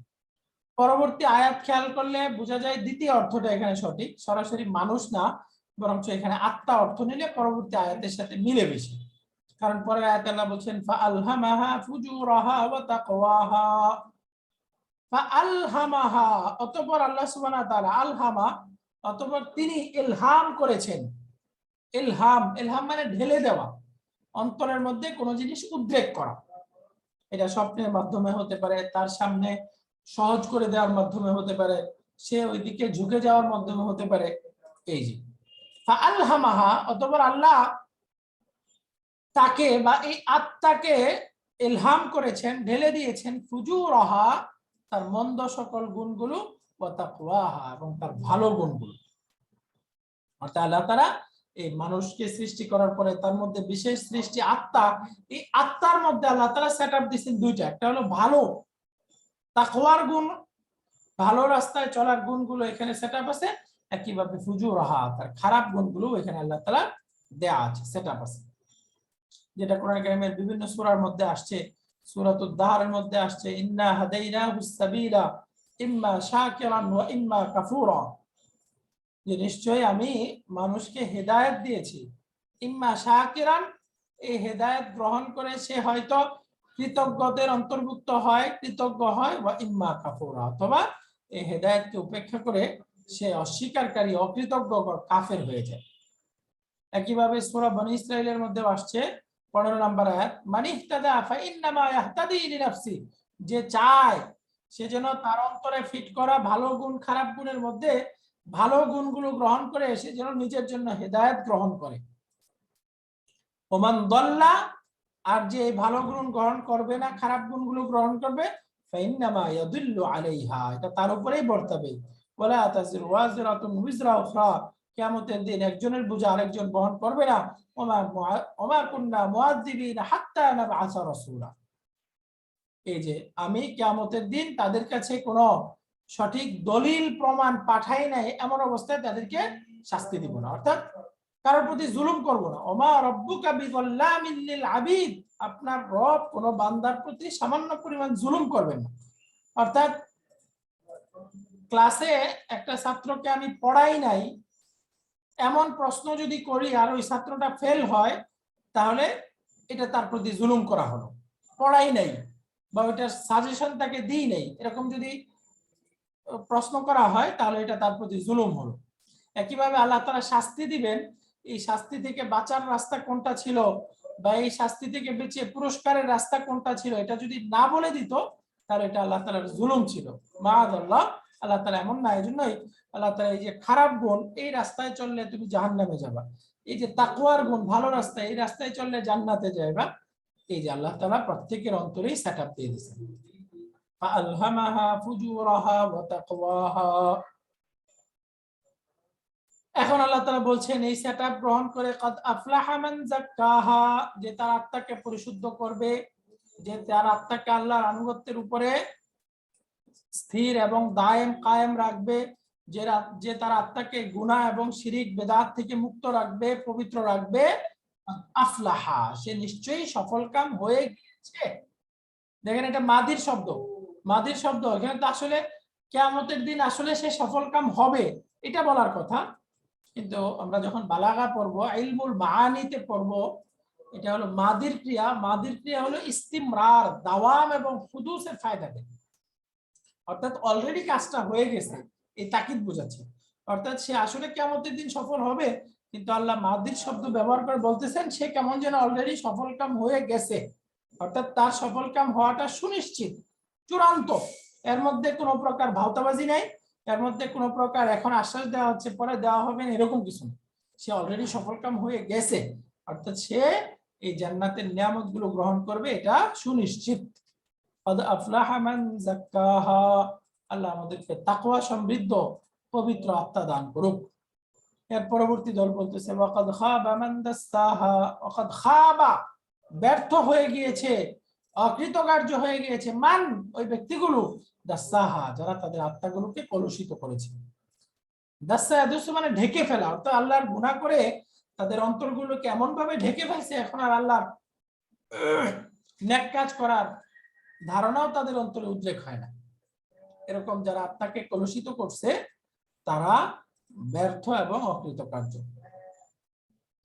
পরবর্তী আয়াত খেয়াল করলে বোঝা যায় দ্বিতীয় অর্থটা এখানে সঠিক, সরাসরি মানুষ না, বরঞ্চ এখানে আত্মা অর্থ নিলে পরবর্তী আয়াতের সাথে মিলে বেশি। কারণ পরের আয়াতে আল্লাহ বলছেন ফাআলহামাহা ফুজুরাহা ওয়া তাকওয়াহা। ফাআলহামাহা, অতঃপর আল্লাহ সুবহানাহু ওয়া তাআলা, আলহামা অতঃপর তিনি ইলহাম করেছেন। ইলহাম, ইলহাম মানে ঢেলে দেওয়া, অন্তরের মধ্যে কোনো জিনিস উদ্রেক করা। এটা স্বপ্নের মাধ্যমে হতে পারে, তার সামনে সহজ করে দেওয়ার মাধ্যমে হতে পারে, সে ওইদিকে ঝুঁকে যাওয়ার মাধ্যমে হতে পারে। এই যে ফাআলহামাহা, অতঃপর আল্লাহ তাকে বা এই আত্মাকে ইলহাম করেছেন, ঢেলে দিয়েছেন, ফুজুরাহা, তার মন্দ সকল গুণগুলো, ওয়া তাকওয়াহা, এবং তার ভালো গুণগুলো। অর্থাৎ আল্লাহ তাআলা এই মানুষকে সৃষ্টি করার পরে তার মধ্যে বিশেষ সৃষ্টি আত্মা, এই আত্মার মধ্যে আল্লাহ তাআলা সেটআপ দিয়েছেন দুইটা, একটা হলো ভালো তাকওয়ার গুণ, ভালো রাস্তায় চলার গুণগুলো এখানে সেটআপ আছে, একইভাবে ফুজুরাহা, তার খারাপ গুণগুলো এখানে আল্লাহ তাআলা দেয়া আছে, সেটআপ আছে, যেটা কোরআন কারীমের বিভিন্ন সূরার মধ্যে আসছে। সূরাতুদ দাহরের মধ্যে আসছে ইন্না হাদাইনাহুস সাবিলা ইম্মা শাকিরান ওয়া ইম্মা কাফুরা, যে নিশ্চয়ই আমি মানুষকে হেদায়েত দিয়েছি, ইম্মা শাকিরান, এই হেদায়েত গ্রহণ করে সে হয়তো কৃতজ্ঞদের অন্তর্ভুক্ত হয়, কৃতজ্ঞ হয়, ওয়া ইম্মা কাফুরা, অথবা এই হেদায়েতকে উপেক্ষা করে সে অস্বীকারী, অকৃতজ্ঞ, কাফের হয়ে যায়। একইভাবে সূরা বনী ইসরাঈলের মধ্যে আসছে 15 নম্বর আয়াত, মান ইহতাদা ফাইন্নামা ইয়াহতাদি লিনাফসি, যে চায় সে যেন তার অন্তরে ফিট করা ভালো গুণ খারাপ গুণের মধ্যে ভালো গুণগুলো গ্রহণ করে সে যেন নিজের জন্য হেদায়েত গ্রহণ করে। ওমান দাল্লা, আর যে ভালো গুণ গ্রহণ করবে না, খারাপ গুণগুলো গ্রহণ করবে, ফাইন্নামা ইয়াদুল্লু আলাইহা, এটা তার উপরেই বর্তাবে। ওয়ালা তাজিরু ওয়াজিরাতুন উযরা উখরা, কিয়ামতের দিন একজনের বোঝা আরেকজন বহন করবে না। ওমা কুন্না মুআযযিবিনা হাত্তা নাবআসা রাসূলা। এই যে আমি কিয়ামতের দিন তাদের কাছে কোনো সঠিক দলিল প্রমাণ পাঠাই নাই এমন অবস্থায় তাদেরকে শাস্তি দিব না, অর্থাৎ কারোর প্রতি জুলুম করব না। ওমা রব্বুকা বিযাল্লামিল লিল আবিদ, আপনার রব কোন বান্দার প্রতি সামান্য পরিমাণ জুলুম করবেন না। অর্থাৎ ক্লাসে একটা ছাত্রকে আমি পড়াই নাই এমন প্রশ্ন যদি করি আর ওই ছাত্রটা ফেল হয়, তাহলে এটা তার প্রতি জুলুম করা হলো। পড়াই নাই বা ওইটার সাজেশন তাকে দিই নাই, এরকম যদি প্রশ্ন করা হয় তাহলে এটা তার প্রতি জুলুম হলো। একইভাবে আল্লাহ তাআলা শাস্তি দিবেন, এই শাস্তি থেকে বাঁচার রাস্তা কোনটা ছিল বা এই শাস্তি থেকে বেঁচে পুরস্কারের রাস্তা কোনটা ছিল, এটা যদি না বলে দিত তাহলে এটা আল্লাহ তাআলার জুলুম ছিল। মাআযাল্লাহ, আল্লাহ তাআলা এমন না। এই জন্যই আল্লাহ তাআলা এই যে খারাপ গুণ, এই রাস্তায় চললে তুমি জাহান্নামে যাবা, এই যে তাকওয়ার গুণ, ভালো রাস্তা, এই রাস্তায় চললে জান্নাতে যাবা, এই যে আল্লাহ তাআলা প্রত্যেকের অন্তরেই সেটআপ দিয়ে দিয়েছেন। ফাআলহামাহা ফুজুরাহা ওয়া তাকওয়াহা। এখন আল্লাহ তাআলা বলছেন এই সেটআপ গ্রহণ করে কাদ আফলাহা মান যাক্কাহা, যে তার আত্মাকে পরিশুদ্ধ করবে, যে তার আত্মাকে আল্লাহর আনুগত্যের উপরে স্থির এবং দায়েম কায়েম রাখবে, যে তার আত্মাকে গুনাহ এবং শিরিক বেদাত থেকে মুক্ত রাখবে, পবিত্র রাখবে। আফলাহা, সে নিশ্চয়ই সফলকাম হয়ে গিয়েছে। দেখেন এটা মাদির শব্দ, মাদির শব্দ। এখানে তো আসলে কিয়ামতের দিন আসলে সে সফলকাম হবে এটা বলার কথা, কিন্তু আমরা যখন বালাগা পড়ব, ইলমুল মাআনিতে পড়ব, এটা হলো মাদির ক্রিয়া। মাদির ক্রিয়া হলো ইস্তিমরার, দাওয়াম এবং হুদুসের ফায়দা দেয়। অর্থাৎ অলরেডি কাজটা হয়ে গেছে, এই তাকিদ বোঝাচ্ছে। অর্থাৎ সে আসলে কিয়ামতের দিন সফল হবে, কিন্তু আল্লাহ মাদির শব্দ ব্যবহার করে বলতেছেন সে কেমন যেন অলরেডি সফলকাম হয়ে গেছে। অর্থাৎ তার সফলকাম হওয়াটা সুনিশ্চিত, চূড়ান্ত। এর মধ্যে কোনো প্রকার ভাওতাবাজি নাই, এর মধ্যে কোনো প্রকার এখন আশ্বাস দেওয়া হচ্ছে পরে দেওয়া হবে না, এরকম কিছু না। সে অলরেডি সফলকাম হয়ে গেছে, অর্থাৎ সে এই জান্নাতের নিয়ামতগুলো গ্রহণ করবে, এটা সুনিশ্চিত। قد أفلح من زكاها, আল্লাহ আমাদেরকে তাকওয়া সমৃদ্ধ পবিত্র আত্মা দান করুক। এর পরবর্তী দল বলতেছে ওয়াকাদ খাবা মান দাসসাহা, ওয়াকাদ খাবা, ব্যর্থ হয়ে গিয়েছে, অকৃতকার্য হয়ে গিয়েছে, মান, ওই ব্যক্তিগুলো, দাসসাহা, যারা তাদের আত্মাগুলোকে কলুষিত করেছে। দাসসাহা মানে ঢেকে ফেলা, অর্থাৎ আল্লাহর গুনাহ করে তাদের অন্তরগুলোকে এমন ভাবে ঢেকে ফেলছে এখন আর আল্লাহর নেক কাজ করার ধারণাও তাদের অন্তরে উদ্রেক হয় না। এরকম যারা আত্মাকে কলুষিত করছে তারা ব্যর্থ এবং অকৃতকার্য।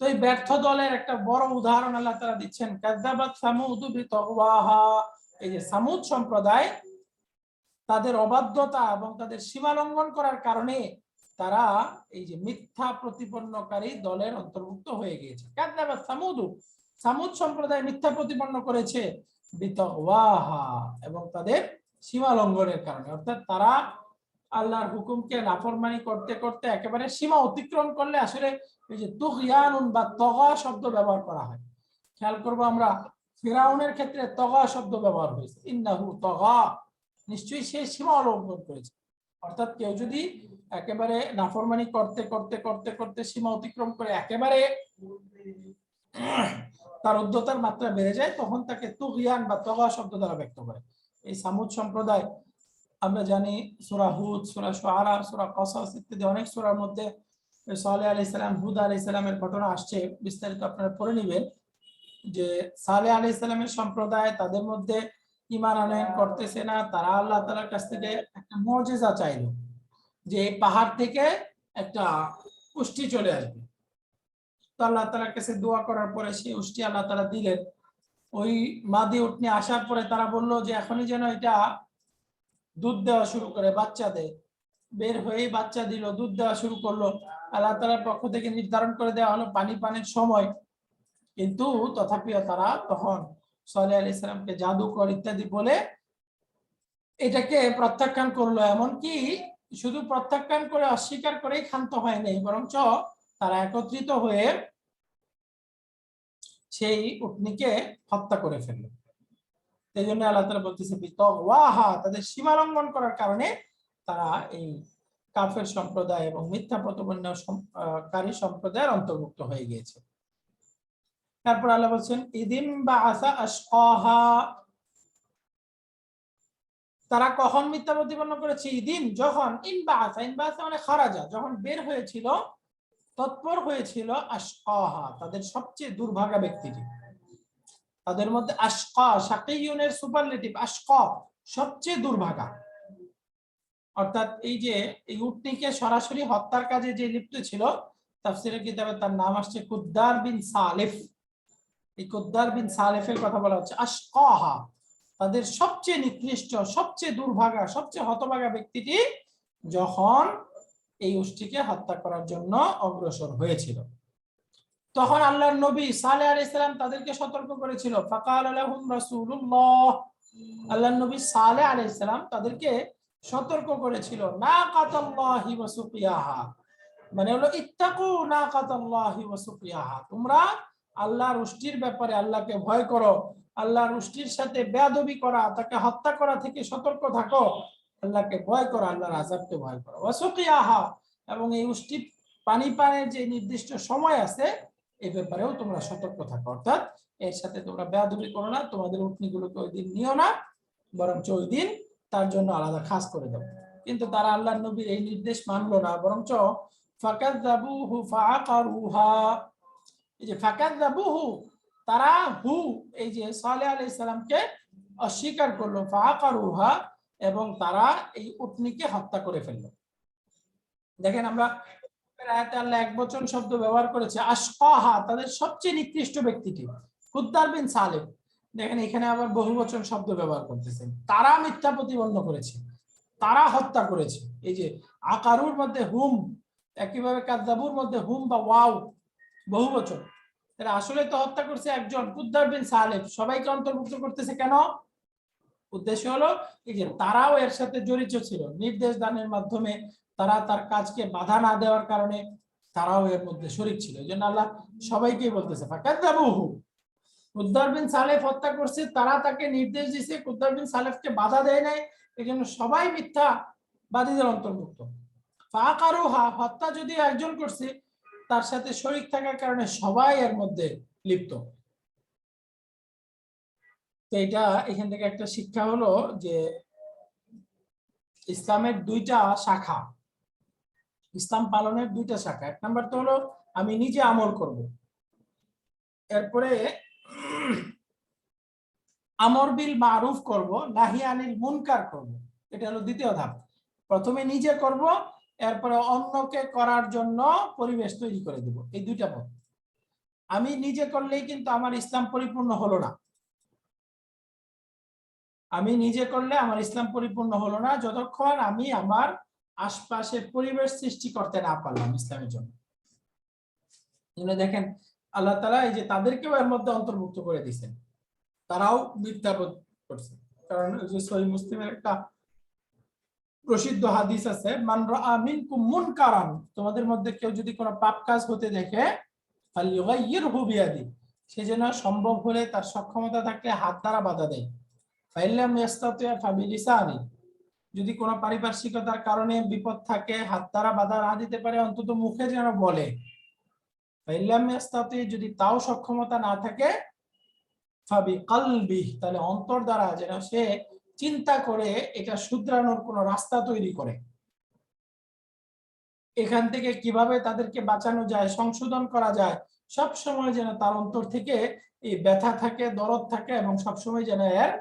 তো এই ব্যর্থ দলের একটা বড় উদাহরণ আল্লাহ তাআলা দিচ্ছেন, কাযযাবাত সামুদু বিতাগওয়াহা। এই যে সামুদ সম্প্রদায় তাদের অবাধ্যতা এবং তাদের সীমা লঙ্ঘন করার কারণে তারা এই যে মিথ্যা প্রতিপন্নকারী দলের অন্তর্ভুক্ত হয়ে গিয়েছে। কাযযাবাত সামুদু, সামুদ সম্প্রদায় মিথ্যা প্রতিপন্ন করেছে বিতাগওয়াহা, এবং তাদের সীমা লঙ্ঘনের কারণে। অর্থাৎ তারা আল্লাহর হুকুমকে নাফরমানি করতে করতে একেবারে সীমা অতিক্রম করলে আসলে এই যে তুগয়ানুন বা তগা শব্দ ব্যবহার করা হয়। খেয়াল করবো আমরা ফিরাউনের ক্ষেত্রে তগা শব্দ ব্যবহার হয়েছে, ইন্নাহু তগা, নিশ্চয়ই সে সীমা লঙ্ঘন করেছে। অর্থাৎ কেউ যদি একেবারে নাফরমানি করতে করতে করতে করতে সীমা অতিক্রম করে একেবারে তার উদ্ধতার মাত্রা বেড়ে যায়, তখন তাকে তুগয়ান বা তগা শব্দ দ্বারা ব্যক্ত করে। এই সামুদ সম্প্রদায়, আমরা জানি সূরা হুদ, সূরা শুআরা, সূরা কসস ইত্যাদি অনেক সূরার মধ্যে সালেহ আলাইহিস সালাম, হুদ আলাইহিস সালামের ঘটনা আসছে, বিস্তারিত আপনারা পড়ে নেবেন। যে সালেহ আলাইহিস সালামের সম্প্রদায়, তাদের মধ্যে ঈমান আনয়ন করতেছে না, তারা আল্লাহ তাআলার কাছ থেকে একটা মুজিজা চাইলো যে এই পাহাড় থেকে একটা উষ্টি চলে আসবে। তো আল্লাহ তাআলার কাছে দোয়া করার পরে সেই উষ্টি আল্লাহ তাআলা দিলেন। ওই মাদি উটনি আসার পরে তারা বলল যে এখনই যেন এটা দুধ দেওয়া শুরু করে, বাচ্চা দেয়। বের হয়েই বাচ্চা দিল, দুধ দেওয়া শুরু করলো। আল্লাহ তাআলার পক্ষ থেকে নির্ধারণ করে দেওয়া হলো পানি পানের সময়, কিন্তু তথাপিও তারা তখন সালেহ আলাইহিস সালামকে জাদুকর ইত্যাদি বলে এটাকে প্রত্যাখ্যান করলো। এমনকি শুধু প্রত্যাখ্যান করে অস্বীকার করেই ক্ষান্ত হয়নি, বরঞ্চ তারা একত্রিত হয়ে সেই উটনিকে হত্যা করে ফেললো। এই জন্য আল্লাহ তাআলা বলতেছে বিতাগওয়াহা, তাদের সীমা লঙ্ঘন করার কারণে তারা এই কাফের সম্প্রদায় এবং মিথ্যা প্রতিপন্নকারী সম্প্রদায়ের অন্তর্ভুক্ত হয়ে গিয়েছে। তারপর আল্লাহ বলছেন ইদিম বাআসা আশকাহা, তারা কখন মিথ্যা প্রতিপন্ন করেছে? ইদিন, যখন, ইনবাআসা মানে খারাজা, যখন বের হয়েছিল, তৎপর হয়েছিল, আশকাহা, তাদের সবচেয়ে দুর্ভাগা ব্যক্তিটি। তাদের মধ্যে আশকা, শাকিয়ুনের সুপারলেটিভ, আশকা সবচেয়ে দুর্ভাগা। অর্থাৎ এই যে এই উটনিকে সরাসরি হত্যার কাজে যে লিপ্ত ছিল, তাফসীরের কিতাবে তার নাম আসছে কুদ্দার বিন সালেফ। এই কুদ্দার বিন সালেফের কথা বলা হচ্ছে আশকাহা, তাদের সবচেয়ে নিকৃষ্ট, সবচেয়ে দুর্ভাগা, সবচেয়ে হতভাগা ব্যক্তিটি যখন এই উটটিকে হত্যা করার জন্য অগ্রসর হয়েছিল, তখন আল্লাহর নবী সালেহ আলাইহিস সালাম তাদেরকে সতর্ক করেছিল। ফাকাল লাহুম রাসূলুল্লাহ, আল্লাহর নবী সালেহ আলাইহিস সালাম তাদেরকে সতর্ক করেছিল, নাকাতাল্লাহি ওয়া সুকিয়াহা, মানে হলো ইত্তাকু নাকাতাল্লাহি ওয়া সুকিয়াহা, তোমরা আল্লাহর উষ্টির ব্যাপারে আল্লাহকে ভয় করো, আল্লাহর উষ্টির সাথে বেয়াদবি করা, তাকে হত্যা করা থেকে সতর্ক থাকো, আল্লাহকে ভয় করো, আল্লাহর আযাবকে ভয় করো। ওয়া সুকিয়াহা, এবং এই উষ্টি পানি পানের যে নির্দিষ্ট সময় আছে এই ব্যাপারেও তোমরা সতর্ক থাকো, অর্থাৎ এর সাথে তোমরা বেয়াদবি করো না, তোমাদের উটনিগুলোকে ওই দিন নিও না, বরঞ্চ ওই দিন তার জন্য আলাদা খাস করে দাও। কিন্তু তারা আল্লাহর নবীর এই নির্দেশ মানলো না, বরঞ্চ ফাকাযাবুহু ফাআকারুহা, এই যে ফাকাযাবুহু, তারা এই যে সালেহ আলাইহিস সালামকে অস্বীকার করলো, ফাআকারুহা, এবং তারা এই উটনিকে হত্যা করে ফেললো। দেখেন আমরা আয়াতে আল্লাহ একবচন শব্দ ব্যবহার করেছে, আশকাহা, তাদের সবচেয়ে নিকৃষ্ট ব্যক্তিটি কুদ্দার বিন সালেহ। দেখেন এখানে আবার বহুবচন শব্দ ব্যবহার করতেছেন, তারা মিথ্যা প্রতিপন্ন করেছে, তারা হত্যা করেছে। এই যে আকারুর মধ্যে হুম, একইভাবে কাযযাবুর মধ্যে হুম বা ওয়াও, বহুবচন। তারা আসলে তো হত্যা করছে একজন, কুদ্দার বিন সালেহ, সবাইকে অন্তর্ভুক্ত করতেছে কেন? উদ্দেশ্য হলো এই যে তারাও এর সাথে জড়িত ছিল, নির্দেশ দানের মাধ্যমে তারা তার কাজকে বাধা না দেওয়ার কারণে তারাও এর মধ্যে শরীক ছিল। এই জন্য আল্লাহ সবাইকেই বলতেছে ফাকাযাবুহু, কুদ্দার বিন সালেহ হত্যা করছে, তারা তাকে নির্দেশ দিয়েছে, কুদ্দার বিন সালেহকে বাধা দেয় নাই, এই জন্য সবাই মিথ্যাবাদীদের অন্তর্ভুক্ত। ফাআকারুহা, হত্যা যদি একজন করছে, তার সাথে শরীক থাকার কারণে সবাই এর মধ্যে লিপ্ত। তো এটা এখান থেকে একটা শিক্ষা হলো যে ইসলামের দুইটা শাখা, ইসলাম পালনের দুইটা শাখা। এক নাম্বার তো হলো আমি নিজে আমল করব, এরপরে আমর বিল মারুফ করব, নাহি আনিল মুনকার করব, এটা হলো দ্বিতীয় ধাপ। প্রথমে নিজে করব, এরপরে অন্যকে করার জন্য পরিবেশ তৈরি করে দেব। এই দুইটা পথ। আমি নিজে করলেই কিন্তু আমার ইসলাম পরিপূর্ণ হলো না, আমি নিজে করলে আমার ইসলাম পরিপূর্ণ হলো না যতক্ষণ আমি আমার আশপাশে পরিবেশ সৃষ্টি করতে না পারলাম ইসলামের জন্য। দেখেন আল্লাহ তাআলা এই যে তাদেরকেও এর মধ্যে অন্তর্ভুক্ত করে দিয়েছেন, তারাও মিথ্যা করছে। কারণ সহিহ মুসলিমের একটা প্রসিদ্ধ হাদিস আছে, মান রাআ মিনকুম মুনকারান, তোমাদের মধ্যে কেউ যদি কোনো পাপ কাজ হতে দেখে, ফালইয়ুগাইয়িরহু বিয়াদি, সে যেন সম্ভব হলে তার সক্ষমতা থাকলে হাত দ্বারা বাধা দেয়। ফাইল্লাম ইয়াস্তাতি ফাবিলিসানি, যদি কোনো পারিপার্শ্বিকতার কারণে বিপদ থাকে, হাত দ্বারা বাধা না দিতে পারে, অন্তত মুখে যেন বলে। ফাইল্লাম ইয়াস্তাতি, যদি তাও সক্ষমতা না থাকে, ফাবিকলবি, তাহলে অন্তর দ্বারা যেন সে চিন্তা করে এটা শুধরানোর কোনো রাস্তা তৈরি করে। এখান থেকে কিভাবে তাদেরকে বাঁচানো যায়, সংশোধন করা যায়, সব সময় যেন তার অন্তর থেকে এই ব্যথা থাকে, দরদ থাকে, এবং সবসময় যেন এর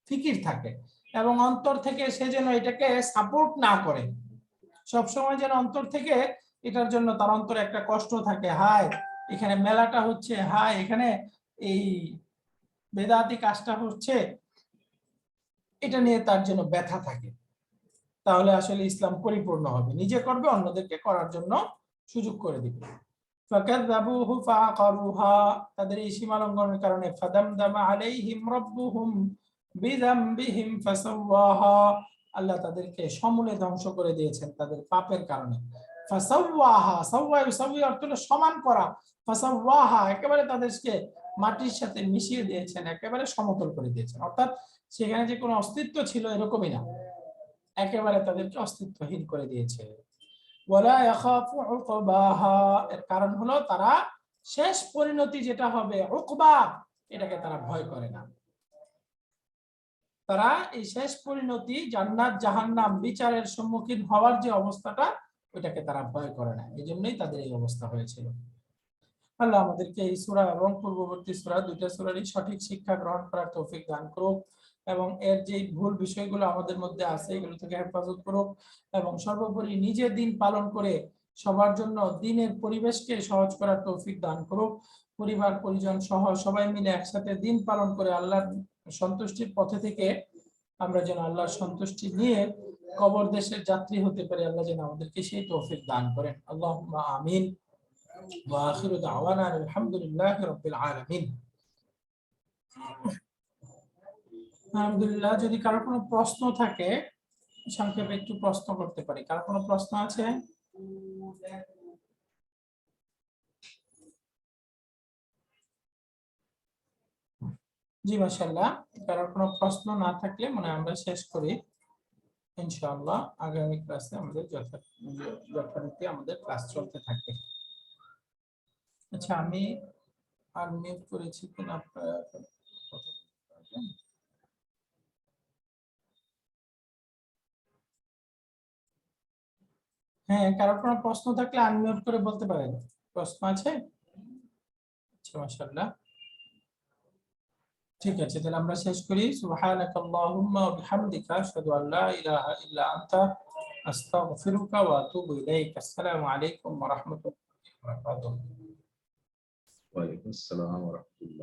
ফিকির থাকে, এবং অন্তর থেকে সে যেন এটাকে সাপোর্ট না করে, সবসময় যেন অন্তর থেকে এটার জন্য তার অন্তরে একটা কষ্ট থাকে, হায় এখানে মেলাটা হচ্ছে, হায় এখানে এই বেদাতি কাজটা হচ্ছে, এটা নিয়ে তার জন্য ব্যথা থাকে। তাহলে আসলে ইসলাম পরিপূর্ণ হবে। নিজে করবে, অন্যদেরকে করার জন্য সুযোগ করে দিবে। ফাকাযাবুহু ফাআকারুহা, তাদের এই সীমা লঙ্ঘনের কারণে, ফাদামদামা আলাইহিম রাব্বুহুম বিযামবিহিম ফাসাওয়াহা, আল্লাহ তাদেরকে সমূলে ধ্বংস করে দিয়েছেন তাদের পাপের কারণে। ফাসাওয়াহা, সাওয়া ইউসাওয়ি অর্থ হলো সমান করা, ফাসাওয়াহা একেবারে তাদেরকে মাটির সাথে মিশিয়ে দিয়েছেন, একেবারে সমতল করে দিয়েছেন। অর্থাৎ সেখানে যে কোনো অস্তিত্ব ছিল এরকমই না, একেবারে তাদেরকে অস্তিত্বহীন করে দিয়েছে। ওয়ালা ইয়াখাফু উকবাহা, এর কারণ হলো তারা শেষ পরিণতি যেটা হবে উকবা, এটাকে তারা ভয় করে না। তারা এই শেষ পরিণতি জান্নাত জাহান্নাম বিচারের সম্মুখীন হওয়ার যে অবস্থাটা, ওইটাকে তারা ভয় করে না, এই জন্যই তাদের এই অবস্থা হয়েছিল। আল্লাহ আমাদেরকে এই সূরা এবং পূর্ববর্তী সূরা, দুইটা সূরারই সঠিক শিক্ষা গ্রহণ করার তৌফিক দান করুক, এবং এর যে ভুল বিষয়গুলো আমাদের মধ্যে আছে এগুলো থেকে হেফাজত করুক, এবং সর্বোপরি নিজে দিন পালন করে সবার জন্য দিনের পরিবেশকে সহজ করার তৌফিক দান করুক। পরিবার পরিজন সহ সবাই মিলে একসাথে দিন পালন করে আল্লাহর সন্তুষ্টির পথে থেকে আমরা যেন আল্লাহর সন্তুষ্টি নিয়ে কবর দেশের যাত্রী হতে পারি। আল্লাহ যেন আমাদেরকে সেই তৌফিক দান করেন। আল্লাহুম্মা আমিন। ওয়া আখিরু দাওয়ানা আলহামদুলিল্লাহি রাব্বিল আলামিন। আলহামদুলিল্লাহ। যদি কারো কোনো প্রশ্ন থাকে সংক্ষেপে একটু প্রশ্ন করতে পারি। কারো কোনো প্রশ্ন আছে? জি মাশাআল্লাহ। কারো কোনো প্রশ্ন না থাকলে মনে হয় আমরা শেষ করি ইনশাআল্লাহ। আগামী ক্লাসে আমাদের যথারীতি আমাদের ক্লাস চলতে থাকবে। আচ্ছা, আমি আনমিউট করেছি কিনা আপনারা কথা বলতে পারবেন? হ্যাঁ, কারো কোনো প্রশ্ন থাকলে আনমিউট করে বলতে পারেন। প্রশ্ন আছে? আচ্ছা মাশাআল্লাহ। ঠিক আছে, তাহলে আমরা শেষ করি। সুবহানাকাল্লাহুম্মা ওয়া বিহামদিকা আশহাদু আল লা ইলাহা ইল্লা আনতা আস্তাগফিরুকা ওয়া আতুবু ইলাইক। আসসালামু আলাইকুম ওয়া রাহমাতুল্লাহি ওয়া বারাকাতুহু। ওয়ালাইকুম আসসালাম ওয়া রাহমাতুল্লাহ।